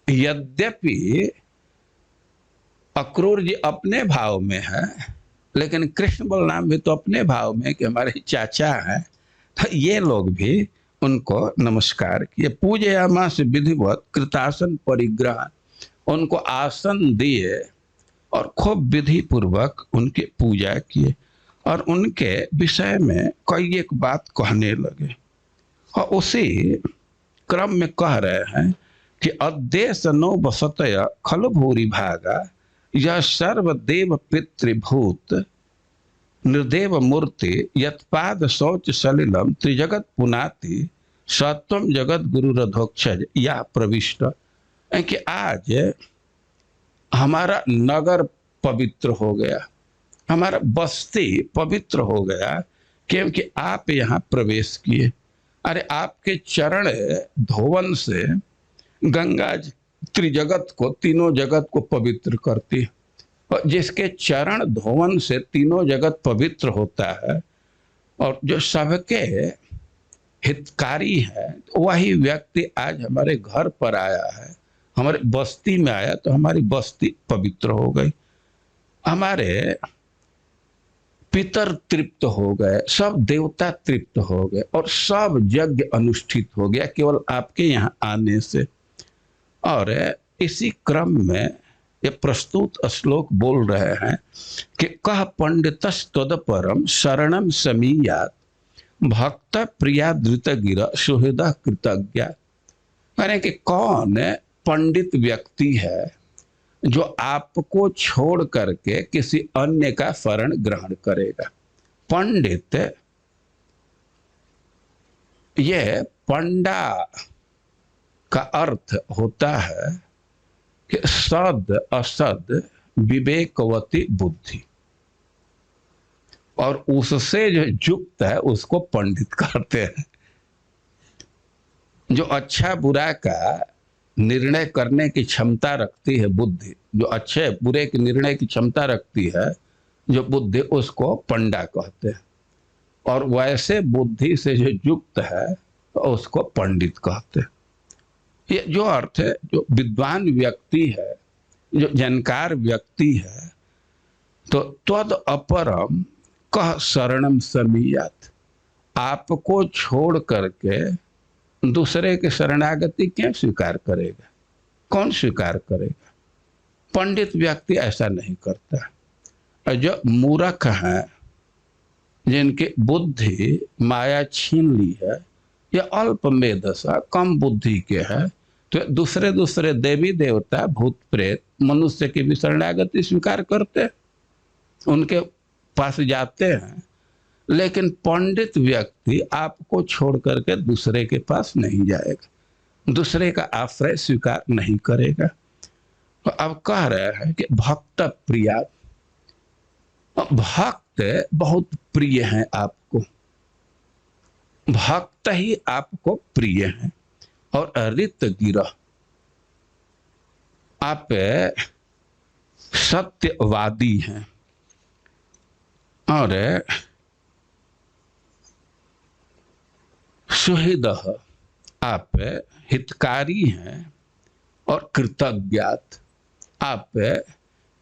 यद्यपि अक्रूर जी अपने भाव में है, लेकिन कृष्ण बलराम भी तो अपने भाव में कि हमारे चाचा हैं, तो ये लोग भी उनको नमस्कार किए। पूजयामा से विधिवत कृतासन परिग्रह, उनको आसन दिए और खूब विधि पूर्वक उनकी पूजा किए और उनके विषय में कई एक बात कहने लगे। और उसी क्रम में कह रहे हैं कि अद्देश नो बसतय खल भूरि भागा यह सर्वदेव पितृभूत निर्देव मूर्ति यत्पाद शौच सलिलम त्रिजगत पुनाति सत्वम जगत गुरु रधोक्षज या प्रविष्ट। कि आज हमारा नगर पवित्र हो गया, हमारा बस्ती पवित्र हो गया क्योंकि आप यहाँ प्रवेश किए। अरे आपके चरण धोवन से गंगा त्रिजगत को, तीनों जगत को पवित्र करती है। और जिसके चरण धोवन से तीनों जगत पवित्र होता है और जो सबके हितकारी है, वही व्यक्ति आज हमारे घर पर आया है, हमारे बस्ती में आया, तो हमारी बस्ती पवित्र हो गई, हमारे पितर तृप्त हो गए, सब देवता तृप्त हो गए और सब यज्ञ अनुष्ठित हो गया केवल आपके यहाँ आने से। और इसी क्रम में ये प्रस्तुत श्लोक बोल रहे हैं कि कह पंडितस्तदपरम शरणम समीयात भक्त प्रिया धृत गिर सुहृद कृतज्ञ। यानी कि कौन पंडित व्यक्ति है जो आपको छोड़ करके किसी अन्य का शरण ग्रहण करेगा। पंडित, यह पंडा का अर्थ होता है कि सद असद विवेकवती बुद्धि, और उससे जो युक्त है उसको पंडित कहते हैं। जो अच्छा बुरा का निर्णय करने की क्षमता रखती है बुद्धि, जो अच्छे बुरे के निर्णय की क्षमता रखती है जो बुद्धि, उसको पंडा कहते हैं। और वैसे बुद्धि से जो युक्त है उसको पंडित कहते हैं। ये जो अर्थ है, जो विद्वान व्यक्ति है, जो जानकार व्यक्ति है, तो त्वद अपरम कह शरणम समीयात, आपको छोड़ करके दूसरे के शरणागति क्यों स्वीकार करेगा? कौन स्वीकार करेगा? पंडित व्यक्ति ऐसा नहीं करता। और जो मूर्ख हैं, जिनकी बुद्धि माया छीन ली है, या अल्प मेधसा कम बुद्धि के है, तो दूसरे देवी देवता भूत प्रेत मनुष्य की भी शरणागति स्वीकार करते, उनके पास जाते हैं। लेकिन पंडित व्यक्ति आपको छोड़ करके दूसरे के पास नहीं जाएगा, दूसरे का आश्रय स्वीकार नहीं करेगा। तो अब कह रहे हैं कि भक्त प्रिया, भक्त बहुत प्रिय हैं आपको, भक्त ही आपको प्रिय हैं। और ऋत गिरह, आप सत्यवादी हैं और सुहृद, आप हितकारी हैं और कृतज्ञात, आप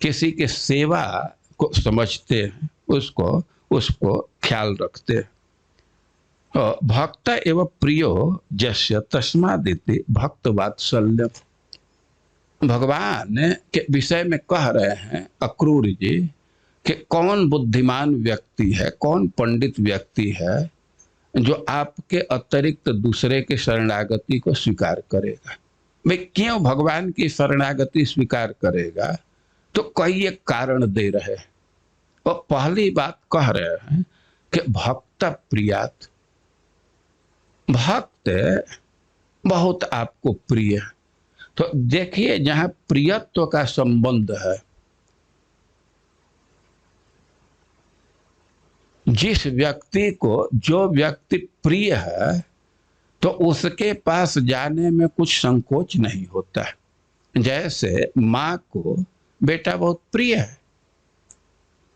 किसी के सेवा को समझते हैं, उसको ख्याल करते हैं। भक्त एवं प्रियो जस्य तस्मादिति भक्त वात्सल्य। भगवान के विषय में कह रहे हैं अक्रूर जी कि कौन बुद्धिमान व्यक्ति है, कौन पंडित व्यक्ति है जो आपके अतिरिक्त दूसरे के शरणागति को स्वीकार करेगा। भाई क्यों भगवान की शरणागति स्वीकार करेगा? तो कई एक कारण दे रहे हैं। और पहली बात कह रहे हैं कि भक्त प्रियात, भक्त बहुत आपको प्रिय है। तो देखिए, जहां प्रियत्व का संबंध है, जिस व्यक्ति को जो व्यक्ति प्रिय है तो उसके पास जाने में कुछ संकोच नहीं होता है। जैसे माँ को बेटा बहुत प्रिय है,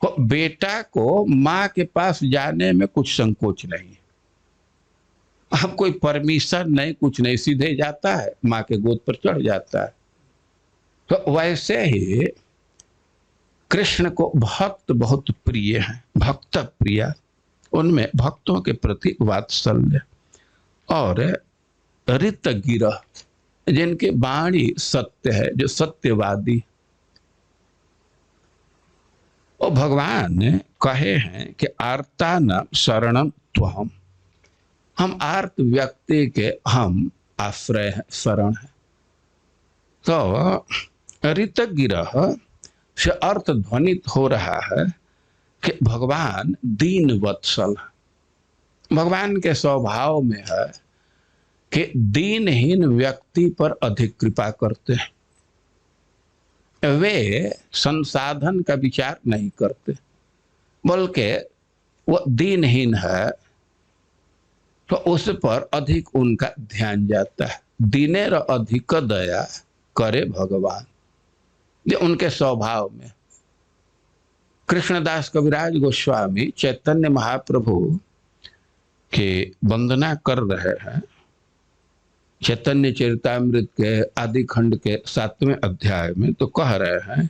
तो बेटा को माँ के पास जाने में कुछ संकोच नहीं है। अब कोई परमिशन नहीं, कुछ नहीं, सीधे जाता है, माँ के गोद पर चढ़ जाता है। तो वैसे ही कृष्ण को भक्त बहुत प्रिय है, भक्त प्रिया, उनमें भक्तों के प्रति वात्सल्य। और ऋत गिरह, जिनकी वाणी सत्य है, जो सत्यवादी। और भगवान ने कहे हैं कि आर्ता न शरणम त्वहम, हम आर्त व्यक्ति के हम आश्रय है, शरण है। तो ऋत गिरह से अर्थ ध्वनित हो रहा है कि भगवान दीन वत्सल, भगवान के स्वभाव में है कि दीनहीन व्यक्ति पर अधिक कृपा करते हैं। वे संसाधन का विचार नहीं करते, बल्कि वो दीनहीन है तो उस पर अधिक उनका ध्यान जाता है। दीनेर अधिक दया करे भगवान, ये उनके स्वभाव में। कृष्णदास कविराज गोस्वामी चैतन्य महाप्रभु की वंदना कर रहे हैं। चैतन्य चरितामृत के आदि खंड के 7वें अध्याय में तो कह रहे हैं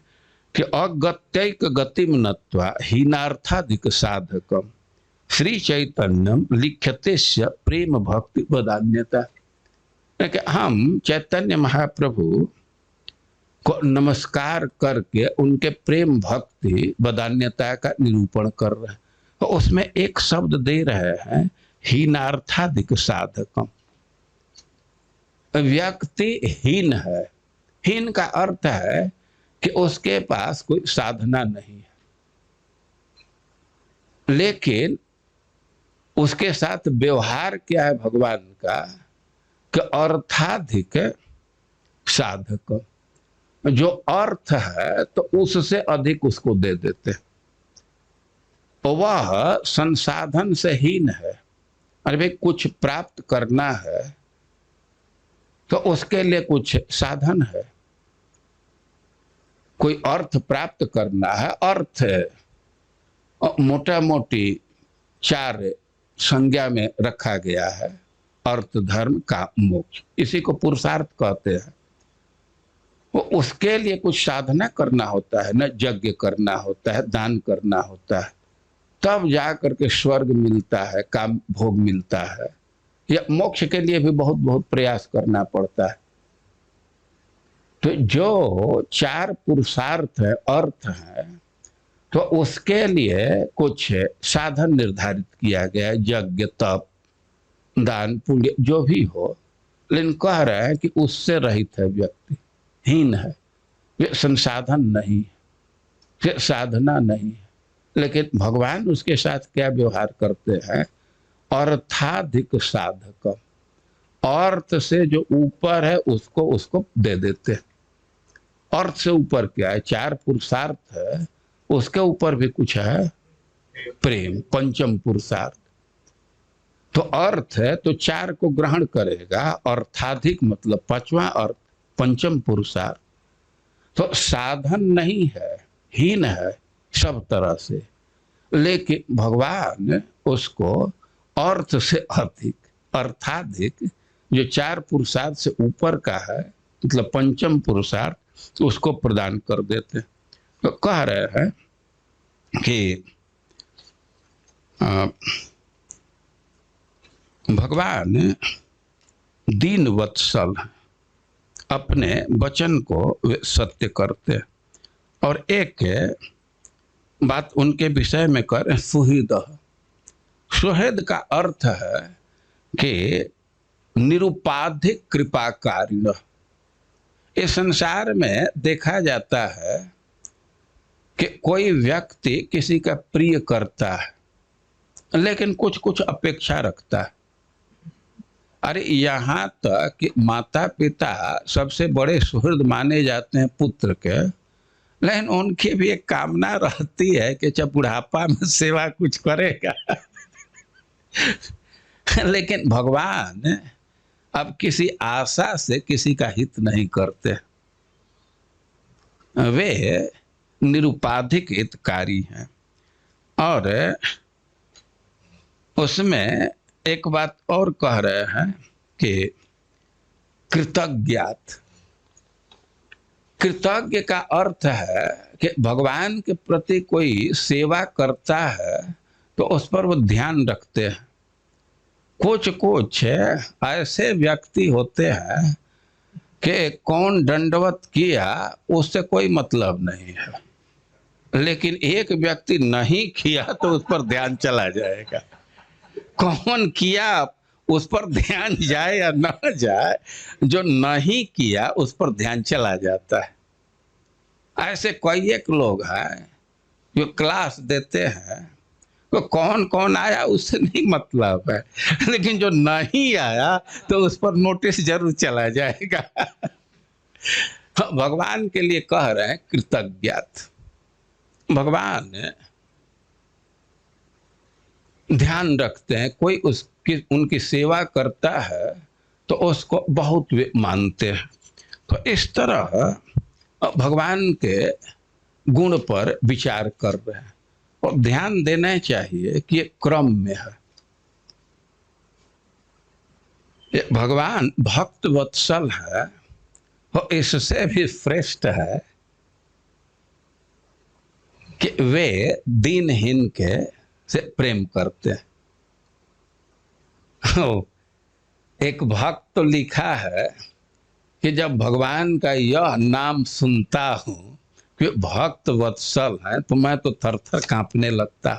कि अगत्यैक गतिम नत्वा हीनार्थाधिक साधकम श्री चैतन्यम लिख्यते प्रेम भक्ति वदान्यता। हम चैतन्य महाप्रभु को नमस्कार करके उनके प्रेम भक्ति वदान्यता का निरूपण कर रहे हैं। तो उसमें एक शब्द दे रहे हैं हीनार्थाधिक साधकम। व्यक्ति हीन है। हीन का अर्थ है कि उसके पास कोई साधना नहीं है, लेकिन उसके साथ व्यवहार क्या है भगवान का कि अर्थाधिक साधक। जो अर्थ है तो उससे अधिक उसको दे देते। वह संसाधन से हीन है। अरे भाई कुछ प्राप्त करना है तो उसके लिए कुछ साधन है। कोई अर्थ प्राप्त करना है, अर्थ मोटा मोटी 4 संज्ञा में रखा गया है। अर्थ, धर्म, काम, मोक्ष, इसी को पुरुषार्थ कहते हैं। वो उसके लिए कुछ साधना करना होता है, न यज्ञ करना होता है, दान करना होता है, तब जा करके स्वर्ग मिलता है, काम भोग मिलता है। या मोक्ष के लिए भी बहुत बहुत प्रयास करना पड़ता है। तो जो 4 पुरुषार्थ है, अर्थ है, तो उसके लिए कुछ साधन निर्धारित किया गया है, यज्ञ, तप, दान, पुण्य, जो भी हो। लेकिन कह रहे हैं कि उससे रहित है व्यक्ति, हीन है। ये संसाधन नहीं है, ये साधना नहीं है। लेकिन भगवान उसके साथ क्या व्यवहार करते हैं? अर्थाधिक साधक। अर्थ से जो ऊपर है उसको उसको दे देते हैं। अर्थ से ऊपर क्या है? 4 पुरुषार्थ है, उसके ऊपर भी कुछ है, प्रेम, पंचम पुरुषार्थ। तो अर्थ है तो 4 को ग्रहण करेगा, अर्थाधिक मतलब 5वां अर्थ, पंचम पुरुषार्थ। तो साधन नहीं है, हीन है सब तरह से, लेकिन भगवान उसको अर्थ से अधिक, अर्थाधिक, जो 4 पुरुषार्थ से ऊपर का है, मतलब पंचम पुरुषार्थ, उसको प्रदान कर देते। तो कह रहे हैं कि भगवान दीन वत्सल, अपने वचन को वे सत्य करते। और एक बात उनके विषय में कर सुहृद। सुहृद का अर्थ है कि निरुपाधिक कृपाकारिण। इस संसार में देखा जाता है कि कोई व्यक्ति किसी का प्रिय करता है, लेकिन कुछ कुछ अपेक्षा रखता है। अरे यहाँ तक कि माता पिता सबसे बड़े सुहृद माने जाते हैं पुत्र के, लेकिन उनकी भी एक कामना रहती है कि जब बुढ़ापा में सेवा कुछ करेगा। लेकिन भगवान अब किसी आशा से किसी का हित नहीं करते। वे निरुपाधिक हितकारी हैं। और उसमें एक बात और कह रहे हैं कि कृतज्ञात। कृतज्ञ का अर्थ है कि भगवान के प्रति कोई सेवा करता है तो उस पर वो ध्यान रखते हैं। कुछ कुछ ऐसे व्यक्ति होते हैं कि कौन दंडवत किया उससे कोई मतलब नहीं है, लेकिन एक व्यक्ति नहीं किया तो उस पर ध्यान चला जाएगा। कौन किया उस पर ध्यान जाए या न जाए, जो नहीं किया उस पर ध्यान चला जाता है। ऐसे कई एक लोग हैं जो क्लास देते हैं, तो कौन कौन आया उससे नहीं मतलब है, लेकिन जो नहीं आया तो उस पर नोटिस जरूर चला जाएगा। भगवान के लिए कह रहे हैं कृतज्ञात। भगवान ध्यान रखते हैं, कोई उसकी उनकी सेवा करता है तो उसको बहुत वे मानते हैं। तो इस तरह भगवान के गुण पर विचार कर रहे हैं और ध्यान देना चाहिए कि ये क्रम में है। ये भगवान भक्त वत्सल है और इससे भी श्रेष्ठ है कि वे दीनहीन के से प्रेम करते हैं। एक भक्त तो लिखा है कि जब भगवान का यह नाम सुनता हूं कि भक्त वत्सल है तो मैं तो थर थर कांपने लगता।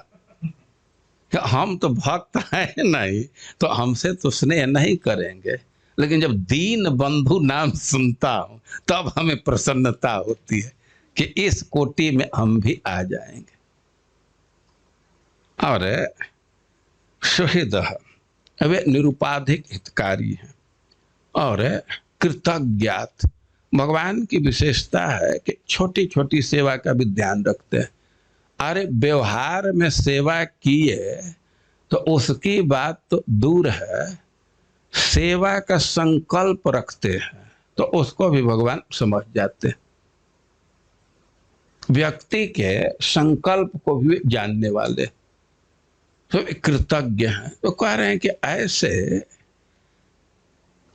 कि हम तो भक्त हैं नहीं तो हमसे तो स्नेह नहीं करेंगे, लेकिन जब दीन बंधु नाम सुनता हूं तब हमें प्रसन्नता होती है कि इस कोटि में हम भी आ जाएंगे। और सुहृद वे निरुपाधिक हितकारी हैं और कृतज्ञात। भगवान की विशेषता है कि छोटी छोटी सेवा का भी ध्यान रखते हैं। अरे व्यवहार में सेवा किए तो उसकी बात तो दूर है, सेवा का संकल्प रखते हैं तो उसको भी भगवान समझ जाते हैं। व्यक्ति के संकल्प को भी जानने वाले तो कृतज्ञ हैं। तो कह रहे हैं कि ऐसे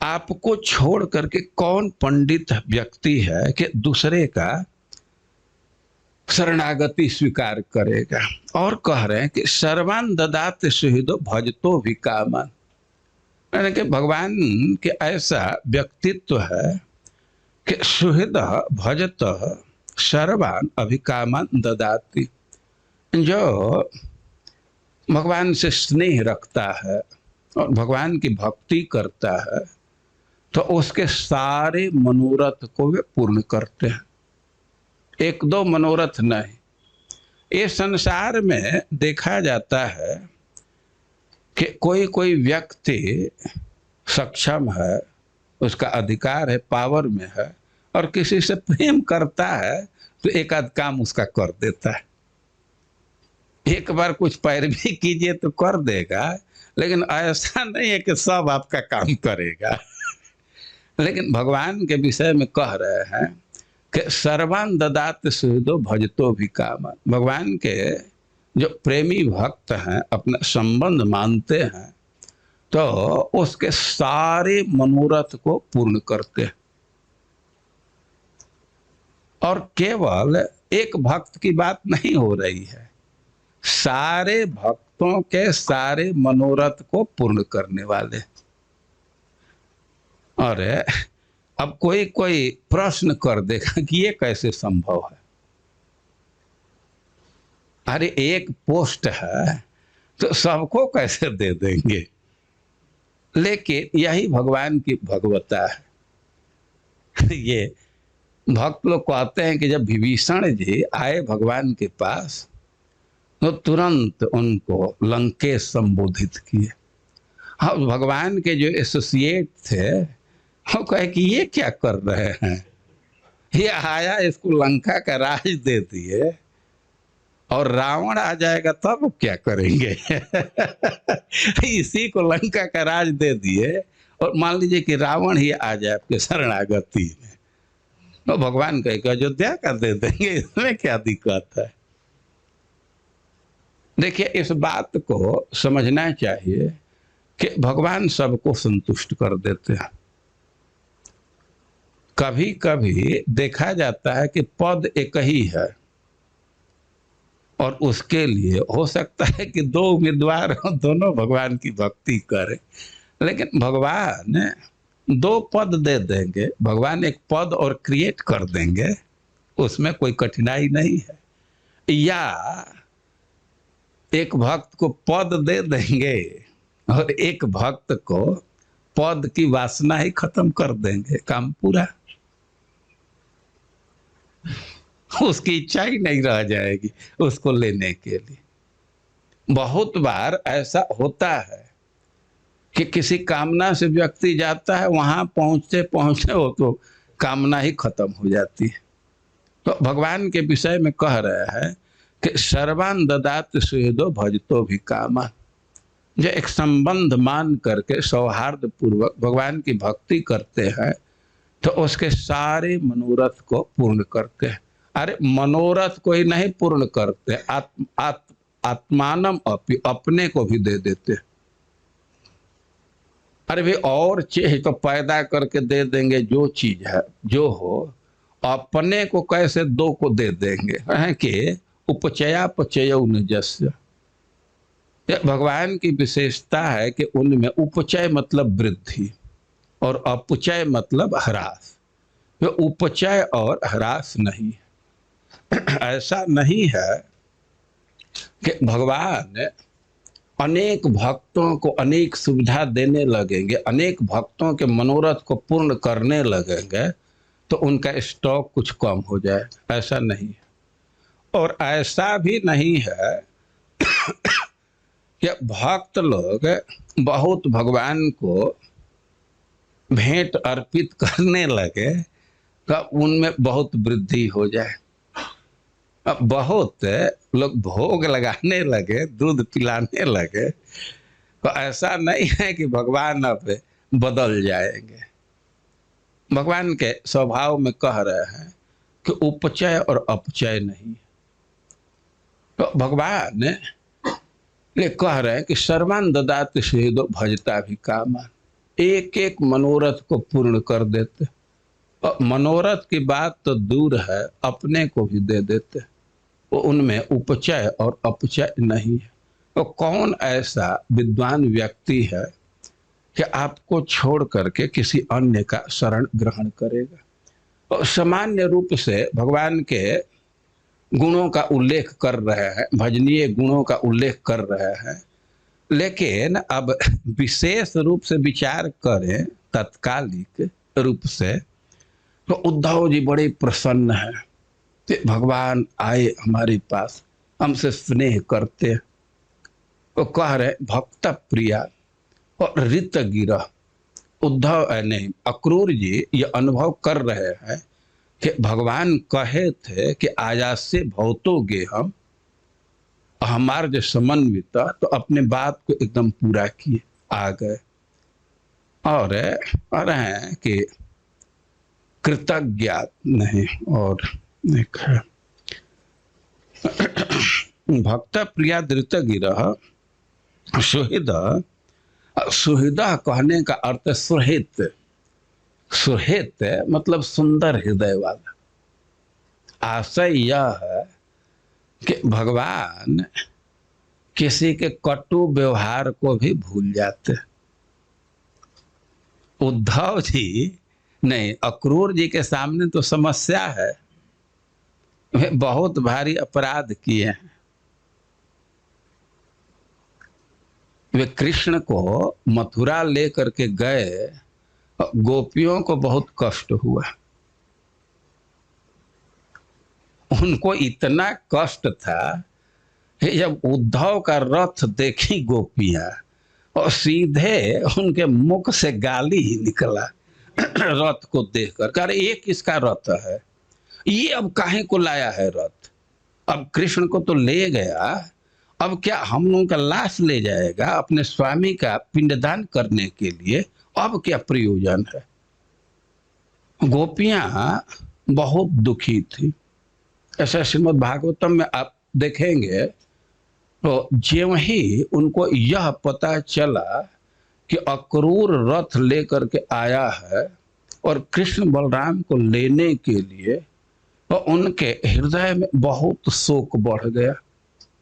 आपको छोड़ करके कौन पंडित व्यक्ति है कि दूसरे का शरणागति स्वीकार करेगा। और कह रहे हैं कि सर्वान ददात सुहृदो भजतो भी कामान, यानी कि भगवान के ऐसा व्यक्तित्व है कि सुहृद भजत सर्वान अभिकामान ददाति, जो भगवान से स्नेह रखता है और भगवान की भक्ति करता है तो उसके सारे मनोरथ को वे पूर्ण करते हैं। एक दो मनोरथ नहीं। ये संसार में देखा जाता है कि कोई कोई व्यक्ति सक्षम है, उसका अधिकार है, पावर में है और किसी से प्रेम करता है तो एक आध काम उसका कर देता है। एक बार कुछ पैरवी कीजिए तो कर देगा, लेकिन ऐसा नहीं है कि सब आपका काम करेगा। लेकिन भगवान के विषय में कह रहे हैं कि सर्वान ददात सुहृदो भजतो भी कामान। भगवान के जो प्रेमी भक्त हैं, अपना संबंध मानते हैं तो उसके सारे मनोरथ को पूर्ण करते हैं। और केवल एक भक्त की बात नहीं हो रही है, सारे भक्तों के सारे मनोरथ को पूर्ण करने वाले। और अब कोई कोई प्रश्न कर देगा कि ये कैसे संभव है। अरे एक पोस्ट है तो सबको कैसे दे देंगे। लेकिन यही भगवान की भगवता है। ये भक्त लोग कहते हैं कि जब विभीषण जी आए भगवान के पास तो तुरंत उनको लंकेश संबोधित किए। अब भगवान के जो एसोसिएट थे वो कहे कि ये क्या कर रहे हैं, ये आया इसको लंका का राज दे दिए और रावण आ जाएगा तब क्या करेंगे। इसी को लंका का राज दे दिए और मान लीजिए कि रावण ही आ जाए आपके शरणागति में, तो भगवान कहे कि अयोध्या का दे देंगे, इसमें क्या दिक्कत है। देखिए इस बात को समझना चाहिए कि भगवान सबको संतुष्ट कर देते हैं। कभी कभी देखा जाता है कि पद एक ही है और उसके लिए हो सकता है कि दो उम्मीदवार हो, दोनों भगवान की भक्ति करें, लेकिन भगवान दो पद दे देंगे। भगवान एक पद और क्रिएट कर देंगे, उसमें कोई कठिनाई नहीं है। या एक भक्त को पद दे देंगे और एक भक्त को पद की वासना ही खत्म कर देंगे, काम पूरा। उसकी इच्छा ही नहीं रह जाएगी उसको लेने के लिए। बहुत बार ऐसा होता है कि किसी कामना से व्यक्ति जाता है, वहां पहुंचते पहुंचते हो तो कामना ही खत्म हो जाती है। तो भगवान के विषय में कह रहे हैं कि सर्वान ददात सुहृदो भजतो भी कामान। जो एक संबंध मान करके सौहार्द पूर्वक भगवान की भक्ति करते हैं तो उसके सारे मनोरथ को पूर्ण करते हैं। अरे मनोरथ को ही नहीं पूर्ण करते, आत्मानम अपने को भी दे देते। अरे वे और चीज तो पैदा करके दे देंगे, जो चीज है जो हो, अपने को कैसे दो को दे देंगे है कि उपचया पचय निजस्य। भगवान की विशेषता है कि उनमें उपचय मतलब वृद्धि और अपचय मतलब ह्रास। वे उपचय और ह्रास नहीं है। ऐसा नहीं है कि भगवान अनेक भक्तों को अनेक सुविधा देने लगेंगे, अनेक भक्तों के मनोरथ को पूर्ण करने लगेंगे तो उनका स्टॉक कुछ कम हो जाए, ऐसा नहीं है। और ऐसा भी नहीं है कि भक्त लोग बहुत भगवान को भेंट अर्पित करने लगे तो उनमें बहुत वृद्धि हो जाए। अब बहुत लोग भोग लगाने लगे, दूध पिलाने लगे तो ऐसा नहीं है कि भगवान अब बदल जाएंगे। भगवान के स्वभाव में कह रहे हैं कि उपचय और अपचय नहीं। तो भगवान ये कह रहे हैं कि सर्वान ददाति सुहृदो भजता भी कामान, एक एक मनोरथ को पूर्ण कर देते। और मनोरथ की बात तो दूर है, अपने को भी दे देते। वो उनमें उपचय और अपचय नहीं है। तो कौन ऐसा विद्वान व्यक्ति है कि आपको छोड़ करके किसी अन्य का शरण ग्रहण करेगा। और सामान्य रूप से भगवान के गुणों का उल्लेख कर रहे हैं, भजनीय गुणों का उल्लेख कर रहे हैं, लेकिन अब विशेष रूप से विचार करें तत्कालिक रूप से तो उद्धव जी बड़े प्रसन्न हैं कि भगवान आए हमारे पास, हमसे स्नेह करते। वो कह रहे भक्त प्रिया और ऋत गिरा। उद्धव नहीं, अक्रूर जी ये अनुभव कर रहे हैं कि भगवान कहे थे कि आयास्य भवतोगे हम, हमारे जो समन्वित तो अपने बात को एकदम पूरा किए आ गए। और कह रहे हैं कि कृतज्ञ नहीं। और एक भक्त प्रिया धृत गिरा सुहृद। सुहृद कहने का अर्थ सुहित। सुहित मतलब सुंदर हृदय वाला। आशय यह है कि भगवान किसी के कटु व्यवहार को भी भूल जाते। उद्धव जी नहीं, अक्रूर जी के सामने तो समस्या है, वे बहुत भारी अपराध किए हैं। वे कृष्ण को मथुरा लेकर के गए, गोपियों को बहुत कष्ट हुआ। उनको इतना कष्ट था कि जब उद्धव का रथ देखी गोपियां और सीधे उनके मुख से गाली ही निकला रथ को देखकर। कह रहे ये किसका रथ है, ये अब काहे को लाया है रथ? अब कृष्ण को तो ले गया, अब क्या हम लोगों का लाश ले जाएगा अपने स्वामी का पिंडदान करने के लिए? अब क्या प्रयोजन है? गोपियां बहुत दुखी थी। ऐसा श्रीमद् भागवतम में आप देखेंगे तो ज्यों ही उनको यह पता चला कि अक्रूर रथ लेकर के आया है और कृष्ण बलराम को लेने के लिए, तो उनके हृदय में बहुत शोक बढ़ गया।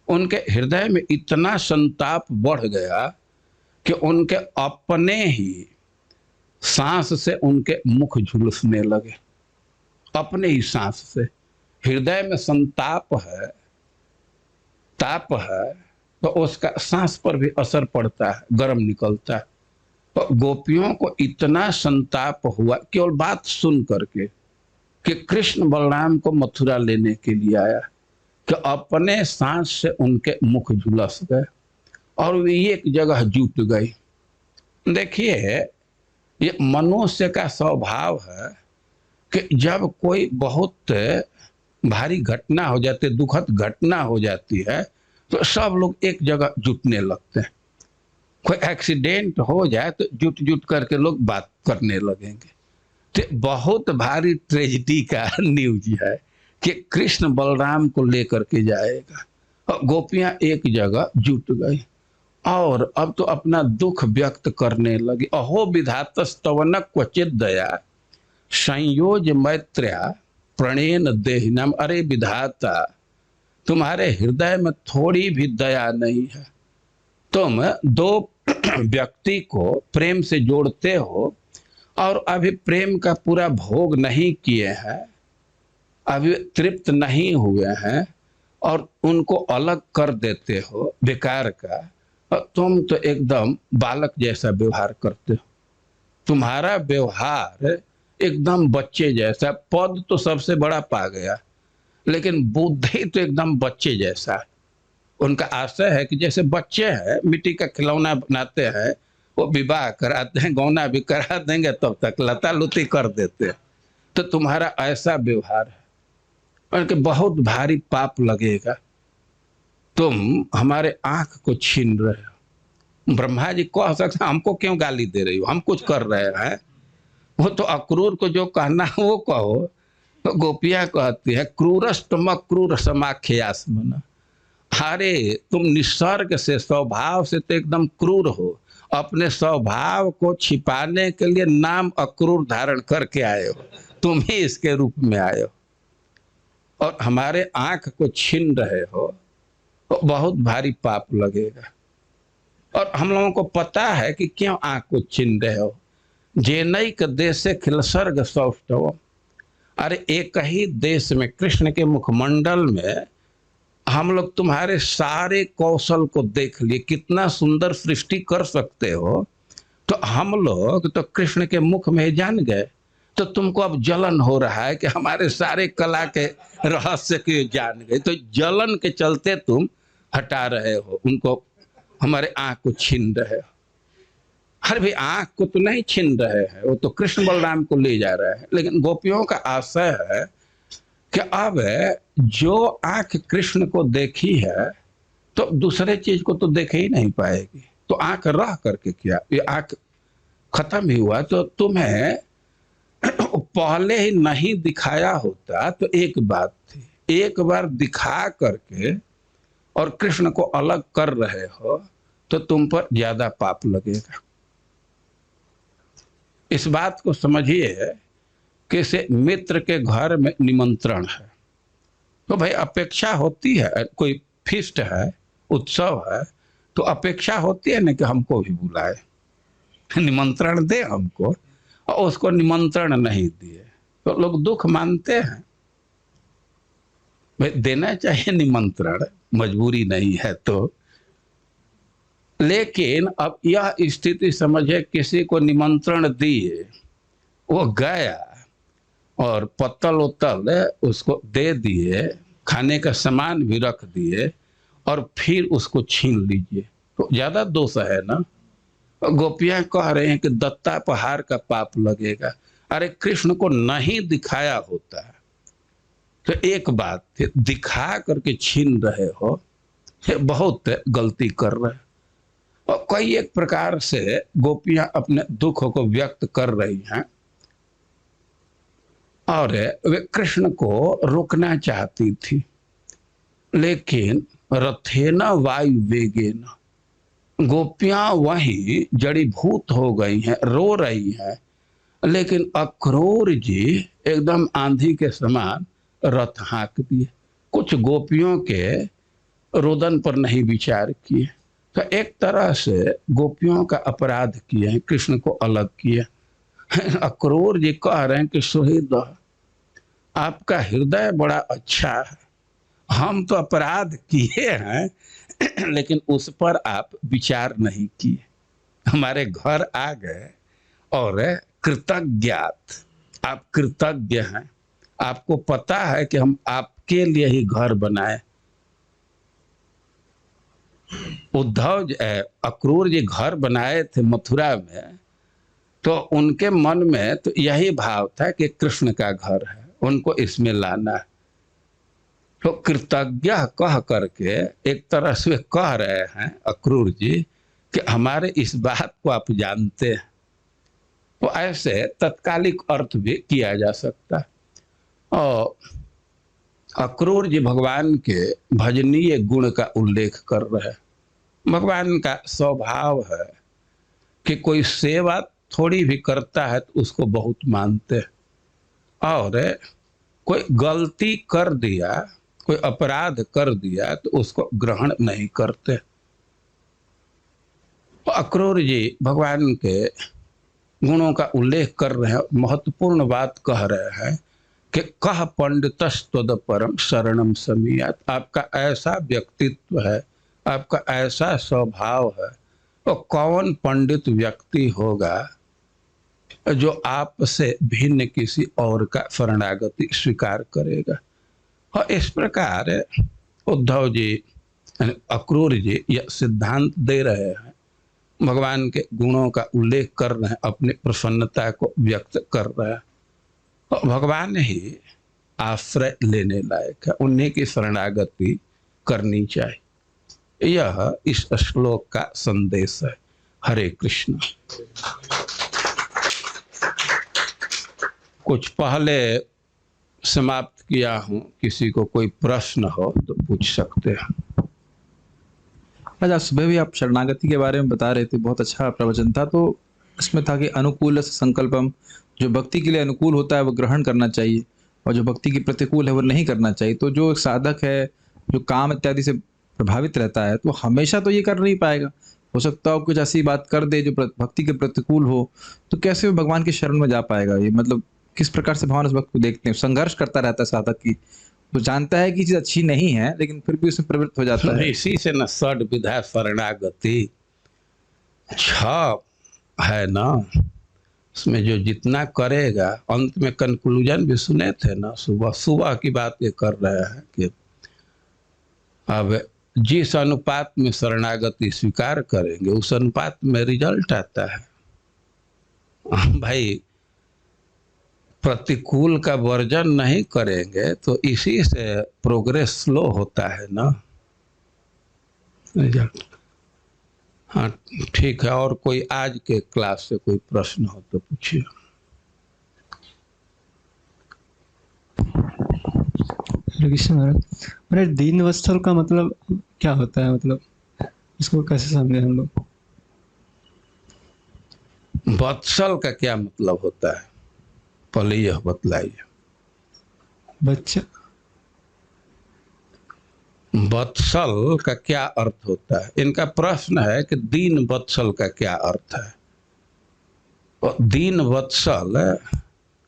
उनके हृदय में इतना संताप बढ़ गया कि उनके अपने ही सांस से उनके मुख झुलसने लगे। अपने ही सांस से। हृदय में संताप है, ताप है, तो उसका सांस पर भी असर पड़ता है, गर्म निकलता है। तो गोपियों को इतना संताप हुआ केवल बात सुन करके कि कृष्ण बलराम को मथुरा लेने के लिए आया, कि अपने सांस से उनके मुख झुलस गए और वे एक जगह जुट गई। देखिए ये मनुष्य का स्वभाव है कि जब कोई बहुत भारी घटना हो जाती है, दुखद घटना हो जाती है, तो सब लोग एक जगह जुटने लगते हैं। कोई एक्सीडेंट हो जाए तो जुट जुट करके लोग बात करने लगेंगे। तो बहुत भारी ट्रेजिडी का न्यूज है कि कृष्ण बलराम को लेकर के जाएगा और गोपियां एक जगह जुट गई और अब तो अपना दुख व्यक्त करने लगी। अहो विधातस्तवन क्वचित दया संयोज मैत्र्या प्रणेन देहिनम। अरे विधाता, तुम्हारे हृदय में थोड़ी भी दया नहीं है। तुम दो व्यक्ति को प्रेम से जोड़ते हो और अभी प्रेम का पूरा भोग नहीं किए हैं, अभी तृप्त नहीं हुए हैं और उनको अलग कर देते हो बेकार का। और तुम तो एकदम बालक जैसा व्यवहार करते हो। तुम्हारा व्यवहार एकदम बच्चे जैसा। पद तो सबसे बड़ा पा गया, लेकिन बुद्धि तो एकदम बच्चे जैसा। उनका आशय है कि जैसे बच्चे हैं, मिट्टी का खिलौना बनाते हैं, वो विवाह कराते हैं, गौना भी करा देंगे, तब तक लता लुती कर देते हैं। तो तुम्हारा ऐसा व्यवहार है, उनके बहुत भारी पाप लगेगा। तुम हमारे आंख को छीन रहे हो। ब्रह्मा जी कह सकते हमको क्यों गाली दे रही हो, हम कुछ कर रहे हैं। वो तो अक्रूर को जो कहना वो कहो। तो गोपियां कहती है क्रूरस्तम क्रूर समाख्यास्मन। अरे तुम निसर्ग से, स्वभाव से तो एकदम क्रूर हो। अपने स्वभाव को छिपाने के लिए नाम अक्रूर धारण करके आए हो। तुम ही इसके रूप में आए हो और हमारे आंख को छीन रहे हो, तो बहुत भारी पाप लगेगा। और हम लोगों को पता है कि क्यों आंख को छीन रहे हो। जेनैक देशे खिल स्वर्ग सौष्ठव। अरे एक ही देश में, कृष्ण के मुखमंडल में हम लोग तुम्हारे सारे कौशल को देख लिए, कितना सुंदर सृष्टि कर सकते हो। तो हम लोग तो कृष्ण के मुख में जान गए। तो तुमको अब जलन हो रहा है कि हमारे सारे कला के रहस्य के जान गए। तो जलन के चलते तुम हटा रहे हो उनको, हमारे आंख को छीन रहे हो। हर भी आंख को तो नहीं छीन रहे हैं, वो तो कृष्ण बलराम को ले जा रहे हैं। लेकिन गोपियों का आशय है कि अब जो आंख कृष्ण को देखी है तो दूसरे चीज को तो देख ही नहीं पाएगी। तो आंख रह करके क्या, ये आंख खत्म ही हुआ। तो तुम्हें पहले ही नहीं दिखाया होता तो एक बात थी, एक बार दिखा करके और कृष्ण को अलग कर रहे हो तो तुम पर ज्यादा पाप लगेगा। इस बात को समझिए कि से मित्र के घर में निमंत्रण है तो भाई अपेक्षा होती है, कोई फीस्ट है, उत्सव है, तो अपेक्षा होती है ना कि हमको भी बुलाए, निमंत्रण दे हमको। और उसको निमंत्रण नहीं दिए तो लोग दुख मानते हैं। भाई देना चाहिए निमंत्रण, मजबूरी नहीं है तो। लेकिन अब यह स्थिति समझे, किसी को निमंत्रण दिए, वो गया और पत्तल उत्तल उसको दे दिए, खाने का सामान भी रख दिए और फिर उसको छीन लीजिए, तो ज्यादा दोष है ना। गोपियां कह रहे हैं कि दत्तापहार का पाप लगेगा। अरे कृष्ण को नहीं दिखाया होता तो एक बात थी, दिखा करके छीन रहे हो, बहुत गलती कर रहे हो। और कई एक प्रकार से गोपियां अपने दुख को व्यक्त कर रही हैं और वे कृष्ण को रोकना चाहती थी, लेकिन रथेन वायु वेगेन गोपियां वहीं जड़ीभूत हो गई हैं, रो रही हैं। लेकिन अक्रूर जी एकदम आंधी के समान रथ हाँक दिए। कुछ गोपियों के रोदन पर नहीं विचार किए। तो एक तरह से गोपियों का अपराध किए हैं, कृष्ण को अलग किए। अक्रूर जी कह रहे हैं कि सुहृद आपका हृदय बड़ा अच्छा है, हम तो अपराध किए हैं लेकिन उस पर आप विचार नहीं किए, हमारे घर आ गए और कृतज्ञात, आप कृतज्ञ हैं। आपको पता है कि हम आपके लिए ही घर बनाए। उद्धव अक्रूर जी घर बनाए थे मथुरा में, तो उनके मन में तो यही भाव था कि कृष्ण का घर है, उनको इसमें लाना है। तो कृतज्ञ कह करके एक तरह से कह रहे हैं अक्रूर जी कि हमारे इस बात को आप जानते हैं, तो ऐसे तत्कालिक अर्थ भी किया जा सकता है। और अक्रूर जी भगवान के भजनीय गुण का उल्लेख कर रहे हैं। भगवान का स्वभाव है कि कोई सेवा थोड़ी भी करता है तो उसको बहुत मानते हैं, और कोई गलती कर दिया, कोई अपराध कर दिया तो उसको ग्रहण नहीं करते। तो अक्रूर जी भगवान के गुणों का उल्लेख कर रहे हैं, महत्वपूर्ण बात कह रहे हैं कि कह पंडितस्तद परम शरणम समीयात। आपका ऐसा व्यक्तित्व है, आपका ऐसा स्वभाव है, तो कौन पंडित व्यक्ति होगा जो आपसे भिन्न किसी और का शरणागति स्वीकार करेगा। और इस प्रकार उद्धव जी अक्रूर जी यह सिद्धांत दे रहे हैं, भगवान के गुणों का उल्लेख कर रहे हैं, अपनी प्रसन्नता को व्यक्त कर रहे हैं। तो भगवान ही आश्रय लेने लायक है, उन्हीं की शरणागति करनी चाहिए। यह इस श्लोक का संदेश है। हरे कृष्ण। कुछ पहले समाप्त किया हूं, किसी को कोई प्रश्न हो तो पूछ सकते हैं। आज आज सुबह भी आप शरणागति के बारे में बता रहे थे, बहुत अच्छा प्रवचन था। तो इसमें था कि अनुकूल संकल्पम, जो भक्ति के लिए अनुकूल होता है वो ग्रहण करना चाहिए, और जो भक्ति की प्रतिकूल है वो नहीं करना चाहिए। तो जो एक साधक है जो काम इत्यादि से प्रभावित रहता है तो हमेशा तो ये कर नहीं पाएगा। हो सकता हो कुछ ऐसी बात कर दे जो भक्ति के प्रतिकूल हो, तो कैसे वो भगवान की शरण में जा पाएगा? ये मतलब किस प्रकार से भगवान उस वक्त को देखते हैं? संघर्ष करता रहता है साधक की, वो जानता है कि चीज अच्छी नहीं है लेकिन फिर भी उसमें प्रवृत्त हो जाता है। इसी से न षड विधा शरणागति 6 है ना, उसमें जो जितना करेगा, अंत में कंक्लूजन भी सुने थे ना, सुबह सुबह की बात ये कर रहे हैं कि अब जिस अनुपात में शरणागति स्वीकार करेंगे उस अनुपात में रिजल्ट आता है। भाई प्रतिकूल का वर्जन नहीं करेंगे तो इसी से प्रोग्रेस स्लो होता है ना। हाँ ठीक है, और कोई आज के क्लास से कोई प्रश्न हो तो पूछिए। कृष्ण महाराज, दीन वत्सल का मतलब क्या होता है? मतलब इसको कैसे समझे हम लोग? वत्सल का क्या मतलब होता है, पहले यह बतलाइए। बच्चा वत्सल का क्या अर्थ होता है? इनका प्रश्न है कि दीन वत्सल का क्या अर्थ है। तो दीन वत्सल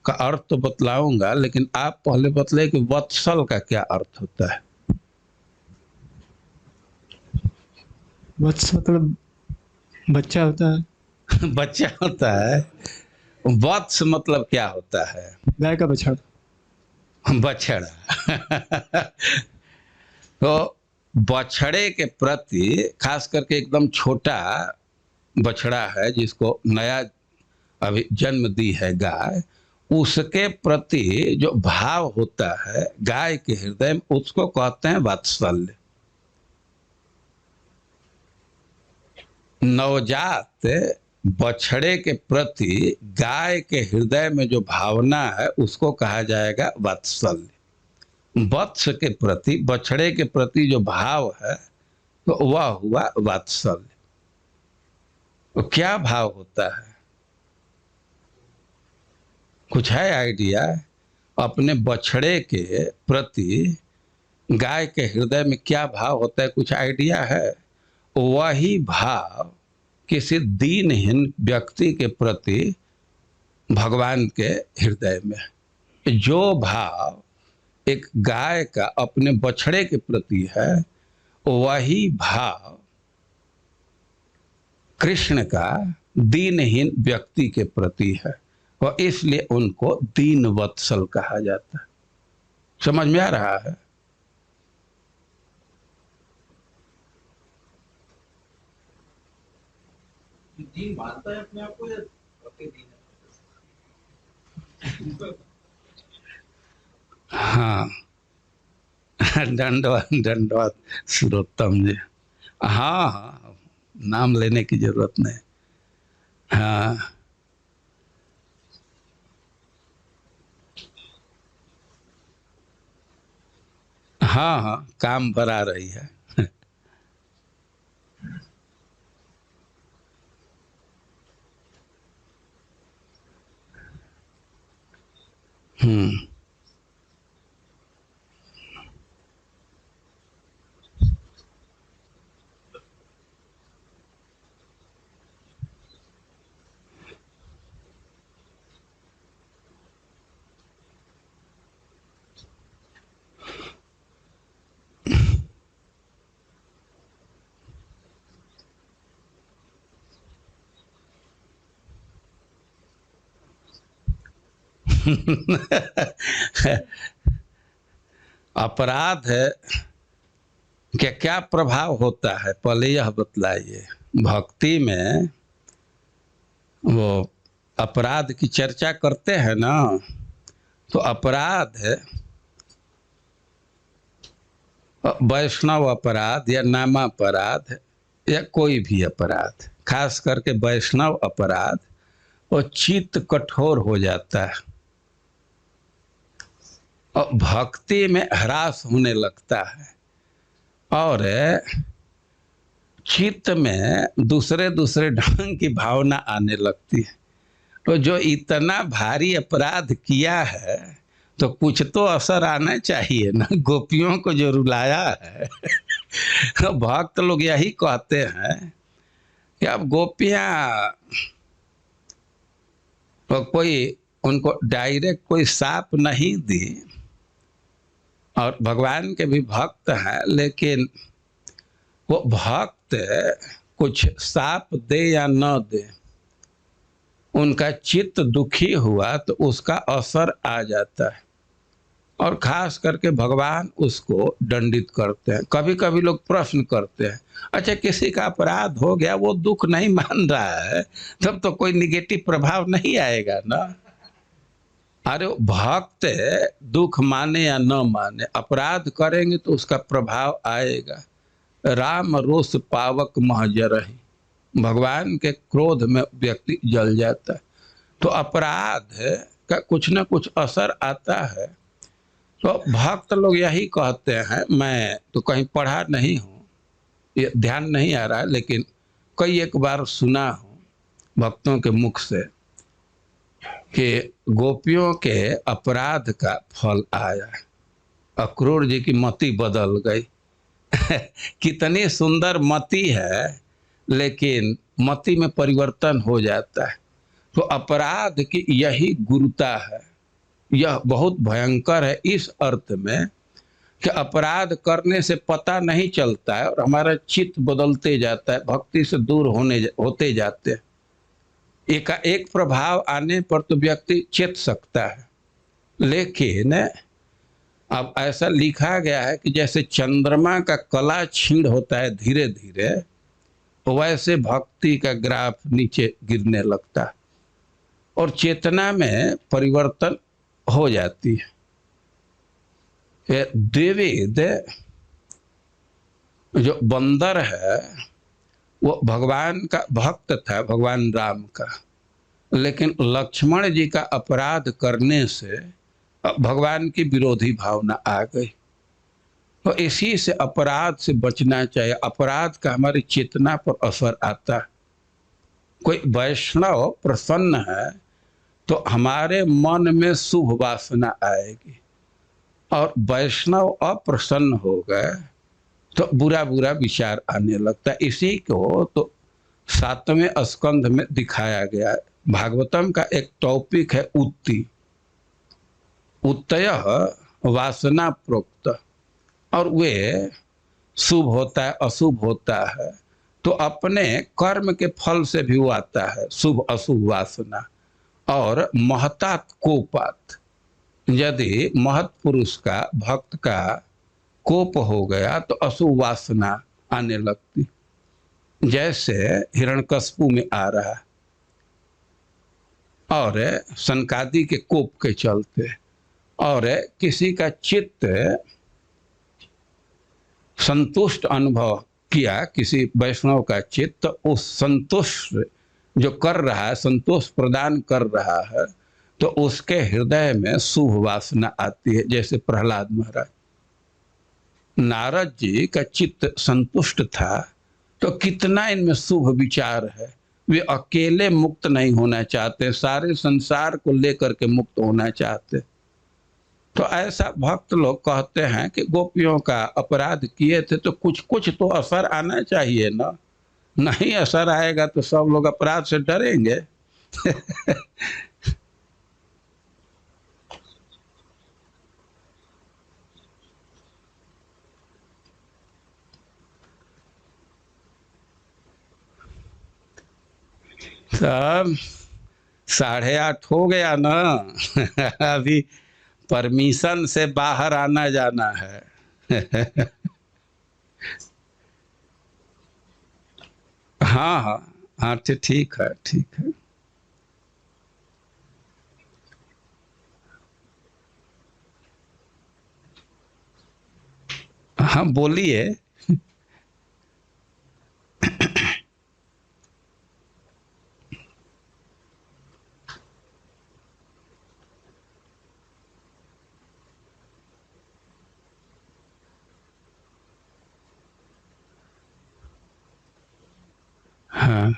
का अर्थ तो बतलाऊंगा, लेकिन आप पहले बतले कि वत्सल का क्या अर्थ होता है। वत्स मतलब बच्चा होता है। बच्चा होता है। वत्स मतलब क्या होता है? गाय का बछड़ा। बछड़ा। तो बछड़े के प्रति, खास करके एकदम छोटा बछड़ा है जिसको नया अभी जन्म दी है गाय, उसके प्रति जो भाव होता है गाय के हृदय में, उसको कहते हैं वात्सल्य। नवजात बछड़े के प्रति गाय के हृदय में जो भावना है उसको कहा जाएगा वात्सल्य। वत्स के प्रति, बछड़े के प्रति जो भाव है तो वह हुआ वात्सल्य। तो क्या भाव होता है, कुछ है आइडिया? अपने बछड़े के प्रति गाय के हृदय में क्या भाव होता है, कुछ आइडिया है? वही भाव किसी दीनहीन व्यक्ति के प्रति भगवान के हृदय में है। जो भाव एक गाय का अपने बछड़े के प्रति है, वही भाव कृष्ण का दीनहीन व्यक्ति के प्रति है, और इसलिए उनको दीन वत्सल कहा जाता है। समझ में आ रहा है? दीन मानता है अपने आप को या अपने दीन है? हाँ, दंडवत दंडवत सुरोत्तम जी। हाँ हाँ, नाम लेने की जरूरत नहीं। हाँ हाँ हाँ, काम पर आ रही है। हम्म। अपराध है क्या, क्या प्रभाव होता है पहले यह बतलाइए। भक्ति में वो अपराध की चर्चा करते हैं ना, तो अपराध है वैष्णव अपराध या नामापराध या कोई भी अपराध, खास करके वैष्णव अपराध, वो चित्त कठोर हो जाता है और भक्ति में ह्रास होने लगता है और चित्त में दूसरे दूसरे ढंग की भावना आने लगती है। तो जो इतना भारी अपराध किया है तो कुछ तो असर आना चाहिए ना। गोपियों को जो रुलाया है भक्त लोग यही कहते हैं कि अब गोपियां तो कोई उनको डायरेक्ट कोई साप नहीं दी और भगवान के भी भक्त हैं, लेकिन वो भक्त कुछ साप दे या न दे, उनका चित्त दुखी हुआ तो उसका असर आ जाता है और खास करके भगवान उसको दंडित करते हैं। कभी कभी लोग प्रश्न करते हैं, अच्छा किसी का अपराध हो गया, वो दुख नहीं मान रहा है, तब तो कोई निगेटिव प्रभाव नहीं आएगा ना। अरे भक्त दुख माने या न माने, अपराध करेंगे तो उसका प्रभाव आएगा। राम रोष पावक महजरहि, भगवान के क्रोध में व्यक्ति जल जाता है। तो अपराध का कुछ न कुछ असर आता है। तो भक्त लोग यही कहते हैं, मैं तो कहीं पढ़ा नहीं हूँ, ये ध्यान नहीं आ रहा है, लेकिन कई एक बार सुना हूँ भक्तों के मुख से कि गोपियों के अपराध का फल आया, अक्रूर जी की मति बदल गई। कितनी सुंदर मति है, लेकिन मति में परिवर्तन हो जाता है। तो अपराध की यही गुरुता है, यह बहुत भयंकर है इस अर्थ में कि अपराध करने से पता नहीं चलता है और हमारा चित्त बदलते जाता है, भक्ति से दूर होते जाते हैं। एक प्रभाव आने पर तो व्यक्ति चेत सकता है, लेकिन अब ऐसा लिखा गया है कि जैसे चंद्रमा का कला क्षीण होता है धीरे धीरे, वैसे भक्ति का ग्राफ नीचे गिरने लगता है और चेतना में परिवर्तन हो जाती है। द्विविद जो बंदर है वो भगवान का भक्त था, भगवान राम का, लेकिन लक्ष्मण जी का अपराध करने से भगवान की विरोधी भावना आ गई। तो इसी से अपराध से बचना चाहिए। अपराध का हमारी चेतना पर असर आता है। कोई वैष्णव प्रसन्न है तो हमारे मन में शुभ वासना आएगी और वैष्णव अप्रसन्न हो गए तो बुरा बुरा विचार आने लगता है। इसी को तो 7वें स्कंध में दिखाया गया है। भागवतम का एक टॉपिक है उत्ति, उत्तयः वासना प्रोक्त, और वे शुभ होता है अशुभ होता है तो अपने कर्म के फल से भी वो आता है, शुभ अशुभ वासना। और महतात कोपात, यदि महत पुरुष का भक्त का कोप हो गया तो अशुभ वासना आने लगती, जैसे हिरण्यकश्यप में आ रहा है और सनकादि के कोप के चलते। और किसी का चित्त संतुष्ट अनुभव किया किसी वैष्णव का चित्त उस संतुष्ट जो कर रहा है, संतोष प्रदान कर रहा है, तो उसके हृदय में शुभ वासना आती है। जैसे प्रहलाद महाराज, नारद जी का चित्त संतुष्ट था तो कितना इनमें शुभ विचार है। वे अकेले मुक्त नहीं होना चाहते, सारे संसार को लेकर के मुक्त होना चाहते। तो ऐसा भक्त लोग कहते हैं कि गोपियों का अपराध किए थे तो कुछ कुछ तो असर आना चाहिए ना, नहीं असर आएगा तो सब लोग अपराध से डरेंगे। सब 8:30 हो गया ना। अभी परमिशन से बाहर आना जाना है। हाँ हाँ हाँ, ठीक है, ठीक है। हाँ बोलिए। हाँ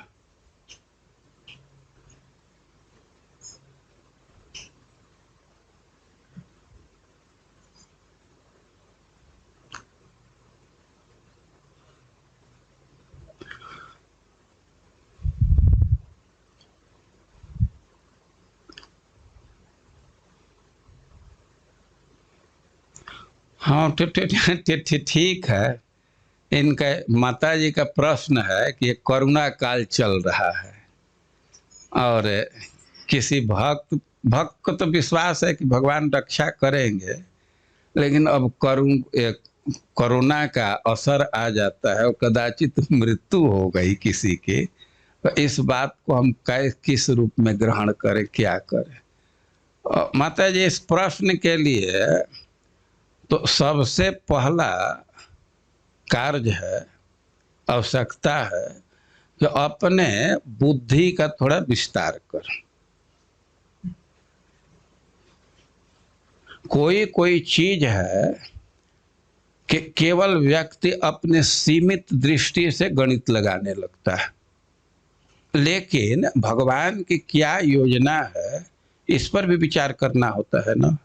हाँ, ठीक है। इनका माता जी का प्रश्न है कि ये करुणा काल चल रहा है और किसी भक्त को तो विश्वास है कि भगवान रक्षा करेंगे, लेकिन अब कोरोना का असर आ जाता है और कदाचित मृत्यु हो गई किसी की, तो इस बात को हम किस रूप में ग्रहण करें, क्या करें। माता जी, इस प्रश्न के लिए तो सबसे पहला कार्य है, आवश्यकता है कि अपने बुद्धि का थोड़ा विस्तार कर। कोई चीज है कि केवल व्यक्ति अपने सीमित दृष्टि से गणित लगाने लगता है, लेकिन भगवान की क्या योजना है इस पर भी विचार करना होता है ना।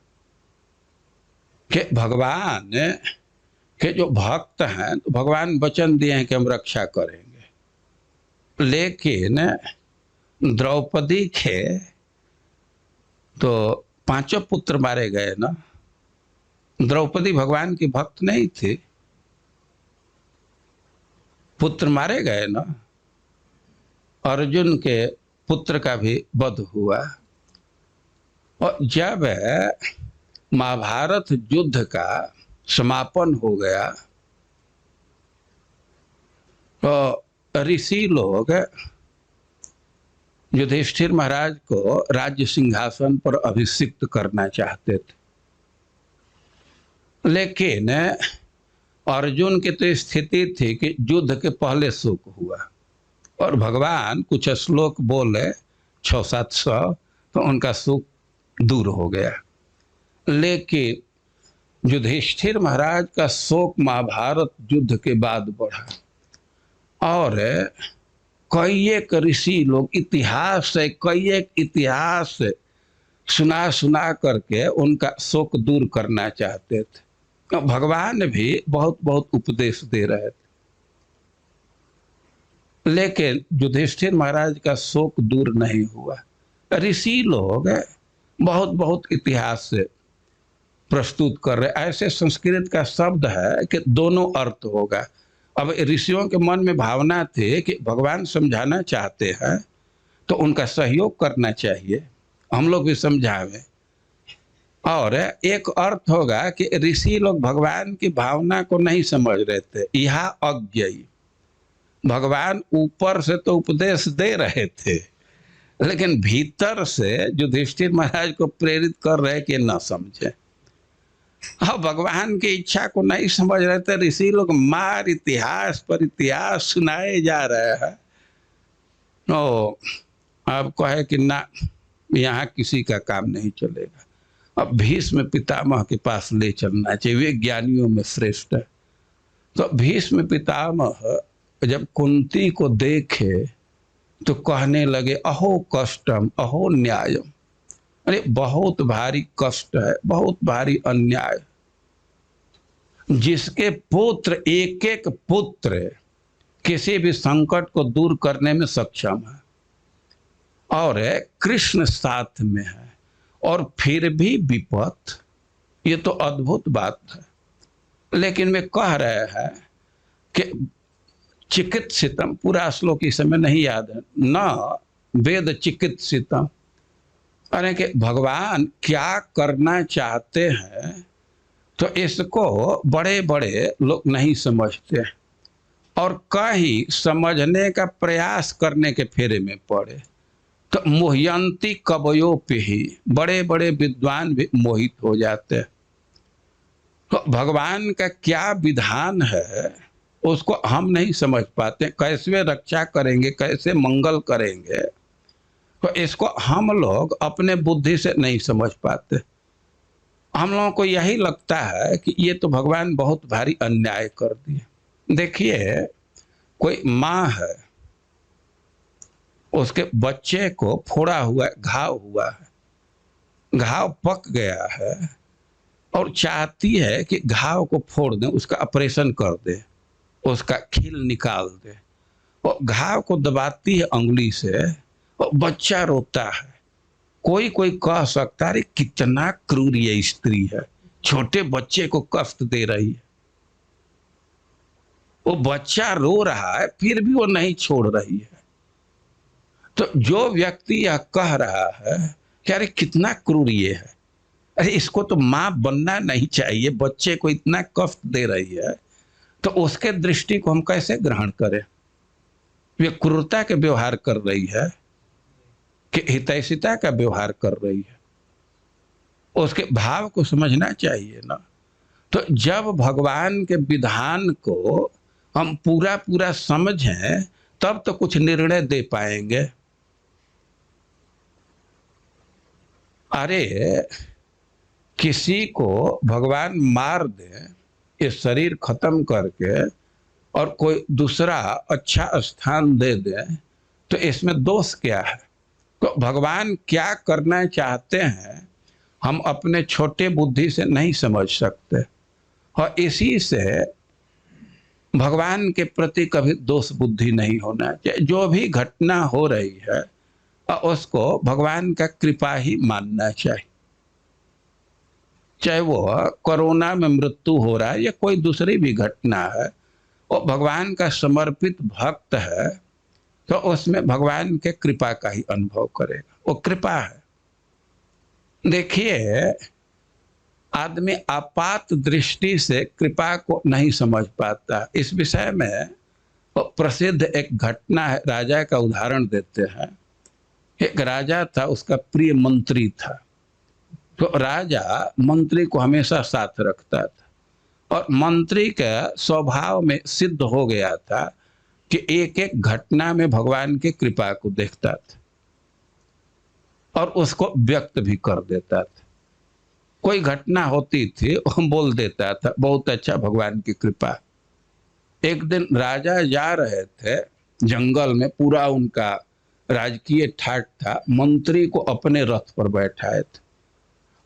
कि भगवान के जो भक्त हैं तो भगवान वचन दिए हैं कि हम रक्षा करेंगे, लेकिन द्रौपदी के तो 5 पुत्र मारे गए ना। द्रौपदी भगवान की भक्त नहीं थी, पुत्र मारे गए ना। अर्जुन के पुत्र का भी वध हुआ। और जब महाभारत युद्ध का समापन हो गया तो ऋषि लोग युधिष्ठिर महाराज को राज्य सिंहासन पर अभिषिक्त करना चाहते थे, लेकिन अर्जुन की तो स्थिति थी कि युद्ध के पहले शोक हुआ और भगवान कुछ श्लोक बोले 600-700 तो उनका शोक दूर हो गया। लेकिन युधिष्ठिर महाराज का शोक महाभारत युद्ध के बाद बढ़ा और कई एक ऋषि लोग कई एक इतिहास सुना करके उनका शोक दूर करना चाहते थे। भगवान भी बहुत बहुत उपदेश दे रहे थे, लेकिन युधिष्ठिर महाराज का शोक दूर नहीं हुआ। ऋषि लोग बहुत बहुत इतिहास से प्रस्तुत कर रहे। ऐसे संस्कृत का शब्द है कि दोनों अर्थ होगा। अब ऋषियों के मन में भावना थी कि भगवान समझाना चाहते हैं तो उनका सहयोग करना चाहिए, हम लोग भी समझावें। और एक अर्थ होगा कि ऋषि लोग भगवान की भावना को नहीं समझ रहे थे, यह अज्ञेय। भगवान ऊपर से तो उपदेश दे रहे थे, लेकिन भीतर से युधिष्ठिर महाराज को प्रेरित कर रहे कि न समझे। अब भगवान की इच्छा को नहीं समझ रहे थे, ऋषि लोग मार इतिहास पर इतिहास सुनाए जा रहे हैं। तो अब कहे कि ना, यहाँ किसी का काम नहीं चलेगा, अब भीष्म पितामह के पास ले चलना चाहिए, वे ज्ञानियों में श्रेष्ठ है। तो भीष्म पितामह जब कुंती को देखे तो कहने लगे, अहो कष्टम अहो न्यायम, अरे बहुत भारी कष्ट है, बहुत भारी अन्याय। जिसके पुत्र, एक एक पुत्र किसी भी संकट को दूर करने में सक्षम है और कृष्ण साथ में है, और फिर भी विपत, ये तो अद्भुत बात है। लेकिन वे कह रहे हैं कि चिकित्सितम, पूरा श्लोक इस समय नहीं याद है, न वेद चिकित्सितम, अरे कि भगवान क्या करना चाहते हैं तो इसको बड़े बड़े लोग नहीं समझते और कहीं समझने का प्रयास करने के फेरे में पड़े। तो मोहयंती कवयो पे ही, बड़े बड़े विद्वान भी मोहित हो जाते हैं। तो भगवान का क्या विधान है उसको हम नहीं समझ पाते, कैसे रक्षा करेंगे, कैसे मंगल करेंगे, तो इसको हम लोग अपने बुद्धि से नहीं समझ पाते। हम लोगों को यही लगता है कि ये तो भगवान बहुत भारी अन्याय कर दिए। देखिए, कोई माँ है, उसके बच्चे को फोड़ा हुआ घाव हुआ है, घाव पक गया है और चाहती है कि घाव को फोड़ दें, उसका ऑपरेशन कर दे, उसका खील निकाल दे, और घाव को दबाती है अंगुली से और बच्चा रोता है। कोई कोई कह सकता है कितना क्रूर ये स्त्री है, छोटे बच्चे को कष्ट दे रही है। वो बच्चा रो रहा है फिर भी वो नहीं छोड़ रही है। तो जो व्यक्ति यह कह रहा है कि अरे कितना क्रूर ये है, अरे इसको तो मां बनना नहीं चाहिए, बच्चे को इतना कष्ट दे रही है, तो उसके दृष्टि को हम कैसे ग्रहण करें? वे क्रूरता के व्यवहार कर रही है कि हितैषिता का व्यवहार कर रही है? उसके भाव को समझना चाहिए ना। तो जब भगवान के विधान को हम पूरा पूरा समझें तब तो कुछ निर्णय दे पाएंगे। अरे किसी को भगवान मार दे, ये शरीर खत्म करके और कोई दूसरा अच्छा स्थान दे दे, तो इसमें दोष क्या है? तो भगवान क्या करना चाहते हैं हम अपने छोटे बुद्धि से नहीं समझ सकते, और इसी से भगवान के प्रति कभी दोष बुद्धि नहीं होना चाहिए। जो भी घटना हो रही है उसको भगवान का कृपा ही मानना चाहिए। चाहे वो कोरोना में मृत्यु हो रहा है या कोई दूसरी भी घटना है, वो भगवान का समर्पित भक्त है तो उसमें भगवान के कृपा का ही अनुभव करेगा, वो कृपा है। देखिए, आदमी आपात दृष्टि से कृपा को नहीं समझ पाता। इस विषय में प्रसिद्ध एक घटना है, राजा का उदाहरण देते हैं। एक राजा था, उसका प्रिय मंत्री था। तो राजा मंत्री को हमेशा साथ रखता था और मंत्री के स्वभाव में सिद्ध हो गया था कि एक एक घटना में भगवान की कृपा को देखता था और उसको व्यक्त भी कर देता था। कोई घटना होती थी वो बोल देता था, बहुत अच्छा, भगवान की कृपा। एक दिन राजा जा रहे थे जंगल में, पूरा उनका राजकीय ठाट था, मंत्री को अपने रथ पर बैठाए थे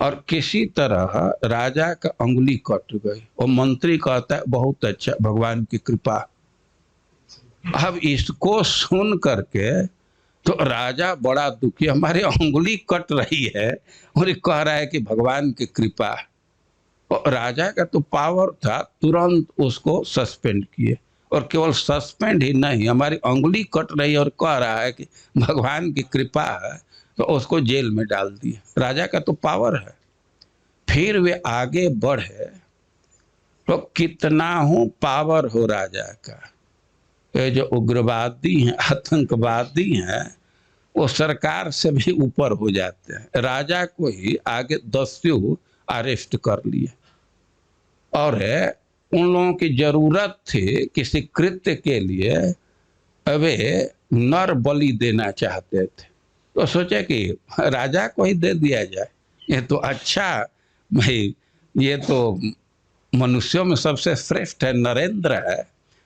और किसी तरह राजा का अंगुली कट गई और मंत्री कहता है बहुत अच्छा, भगवान की कृपा। अब इसको सुन करके तो राजा बड़ा दुखी, हमारी अंगुली कट रही है और ये कह रहा है कि भगवान की कृपा। और राजा का तो पावर था, तुरंत उसको सस्पेंड किए, और केवल सस्पेंड ही नहीं, हमारी अंगुली कट रही है और कह रहा है कि भगवान की कृपा है, तो उसको जेल में डाल दिए। राजा का तो पावर है। फिर वे आगे बढ़े तो कितना हो पावर हो राजा का, ये जो उग्रवादी हैं, आतंकवादी हैं, वो सरकार से भी ऊपर हो जाते हैं। राजा को ही आगे 10 अरेस्ट कर लिए और उन लोगों की जरूरत थी किसी कृत्य के लिए, वे नर बलि देना चाहते थे। तो सोचे कि राजा को ही दे दिया जाए, ये तो अच्छा भाई, ये तो मनुष्यों में सबसे श्रेष्ठ है, नरेंद्र है,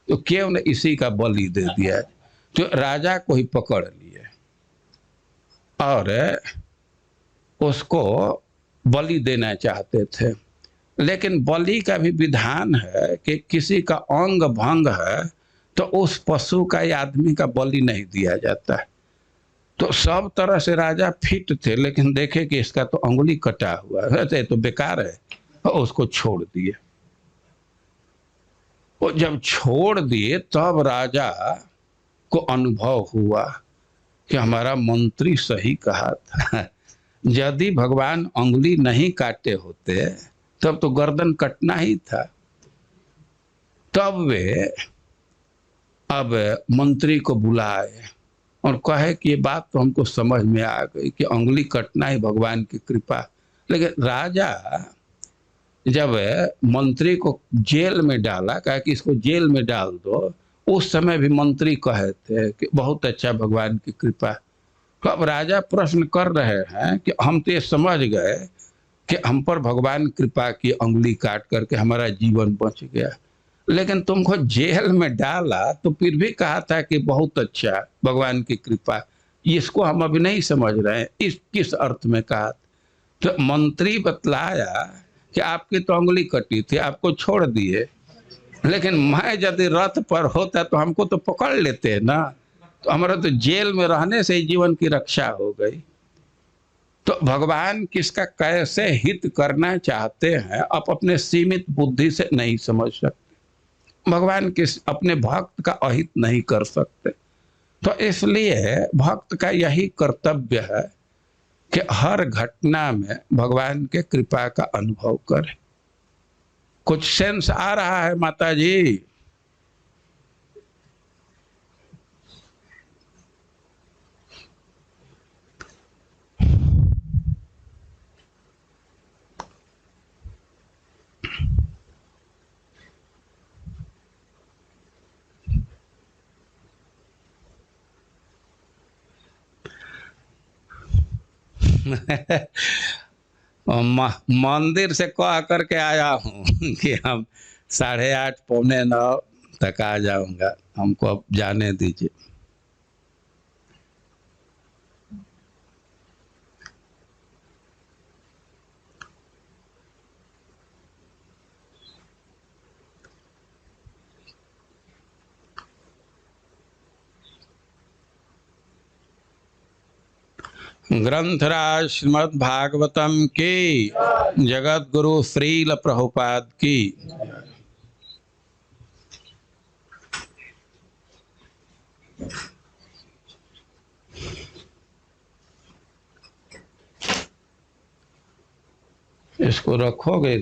तो क्यों न इसी का बलि दे दिया। तो राजा को ही पकड़ लिए और उसको बलि देना चाहते थे। लेकिन बलि का भी विधान है कि किसी का अंग भंग है तो उस पशु का या आदमी का बलि नहीं दिया जाता है। तो सब तरह से राजा फिट थे, लेकिन देखे कि इसका तो अंगुली कटा हुआ है तो बेकार है, और उसको छोड़ दिए। वो जब छोड़ दिए तब राजा को अनुभव हुआ कि हमारा मंत्री सही कहा था, यदि भगवान अंगुली नहीं काटे होते तब तो गर्दन कटना ही था। तब वे अब मंत्री को बुलाए और कहे कि ये बात तो हमको समझ में आ गई कि अंगुली कटना ही भगवान की कृपा। लेकिन राजा जब मंत्री को जेल में डाला, कहा कि इसको जेल में डाल दो, उस समय भी मंत्री कहे थे कि बहुत अच्छा भगवान की कृपा। तो अब राजा प्रश्न कर रहे हैं कि हम तो ये समझ गए कि हम पर भगवान कृपा की, अंगुली काट करके हमारा जीवन बच गया, लेकिन तुमको जेल में डाला तो फिर भी कहा था कि बहुत अच्छा भगवान की कृपा। इसको हम अभी नहीं समझ रहे हैं, इस किस अर्थ में कहा। तो मंत्री बतलाया कि आपकी तो अंगुली कटी थी, आपको छोड़ दिए, लेकिन मैं यदि रथ पर होता तो हमको तो पकड़ लेते ना, तो हमारा तो जेल में रहने से ही जीवन की रक्षा हो गई। तो भगवान किसका कैसे हित करना चाहते हैं आप अपने सीमित बुद्धि से नहीं समझ सकते। भगवान किस अपने भक्त का अहित नहीं कर सकते। तो इसलिए भक्त का यही कर्तव्य है कि हर घटना में भगवान के कृपा का अनुभव करे। कुछ सेंस आ रहा है माता जी? मंदिर से कह करके आया हूँ कि हम 8:30 पौने 9 तक आ जाऊंगा, हमको अब जाने दीजिए। ग्रंथराज श्रीमद् भागवतम की, जगत गुरु श्रील प्रभुपाद की। इसको रखोगे?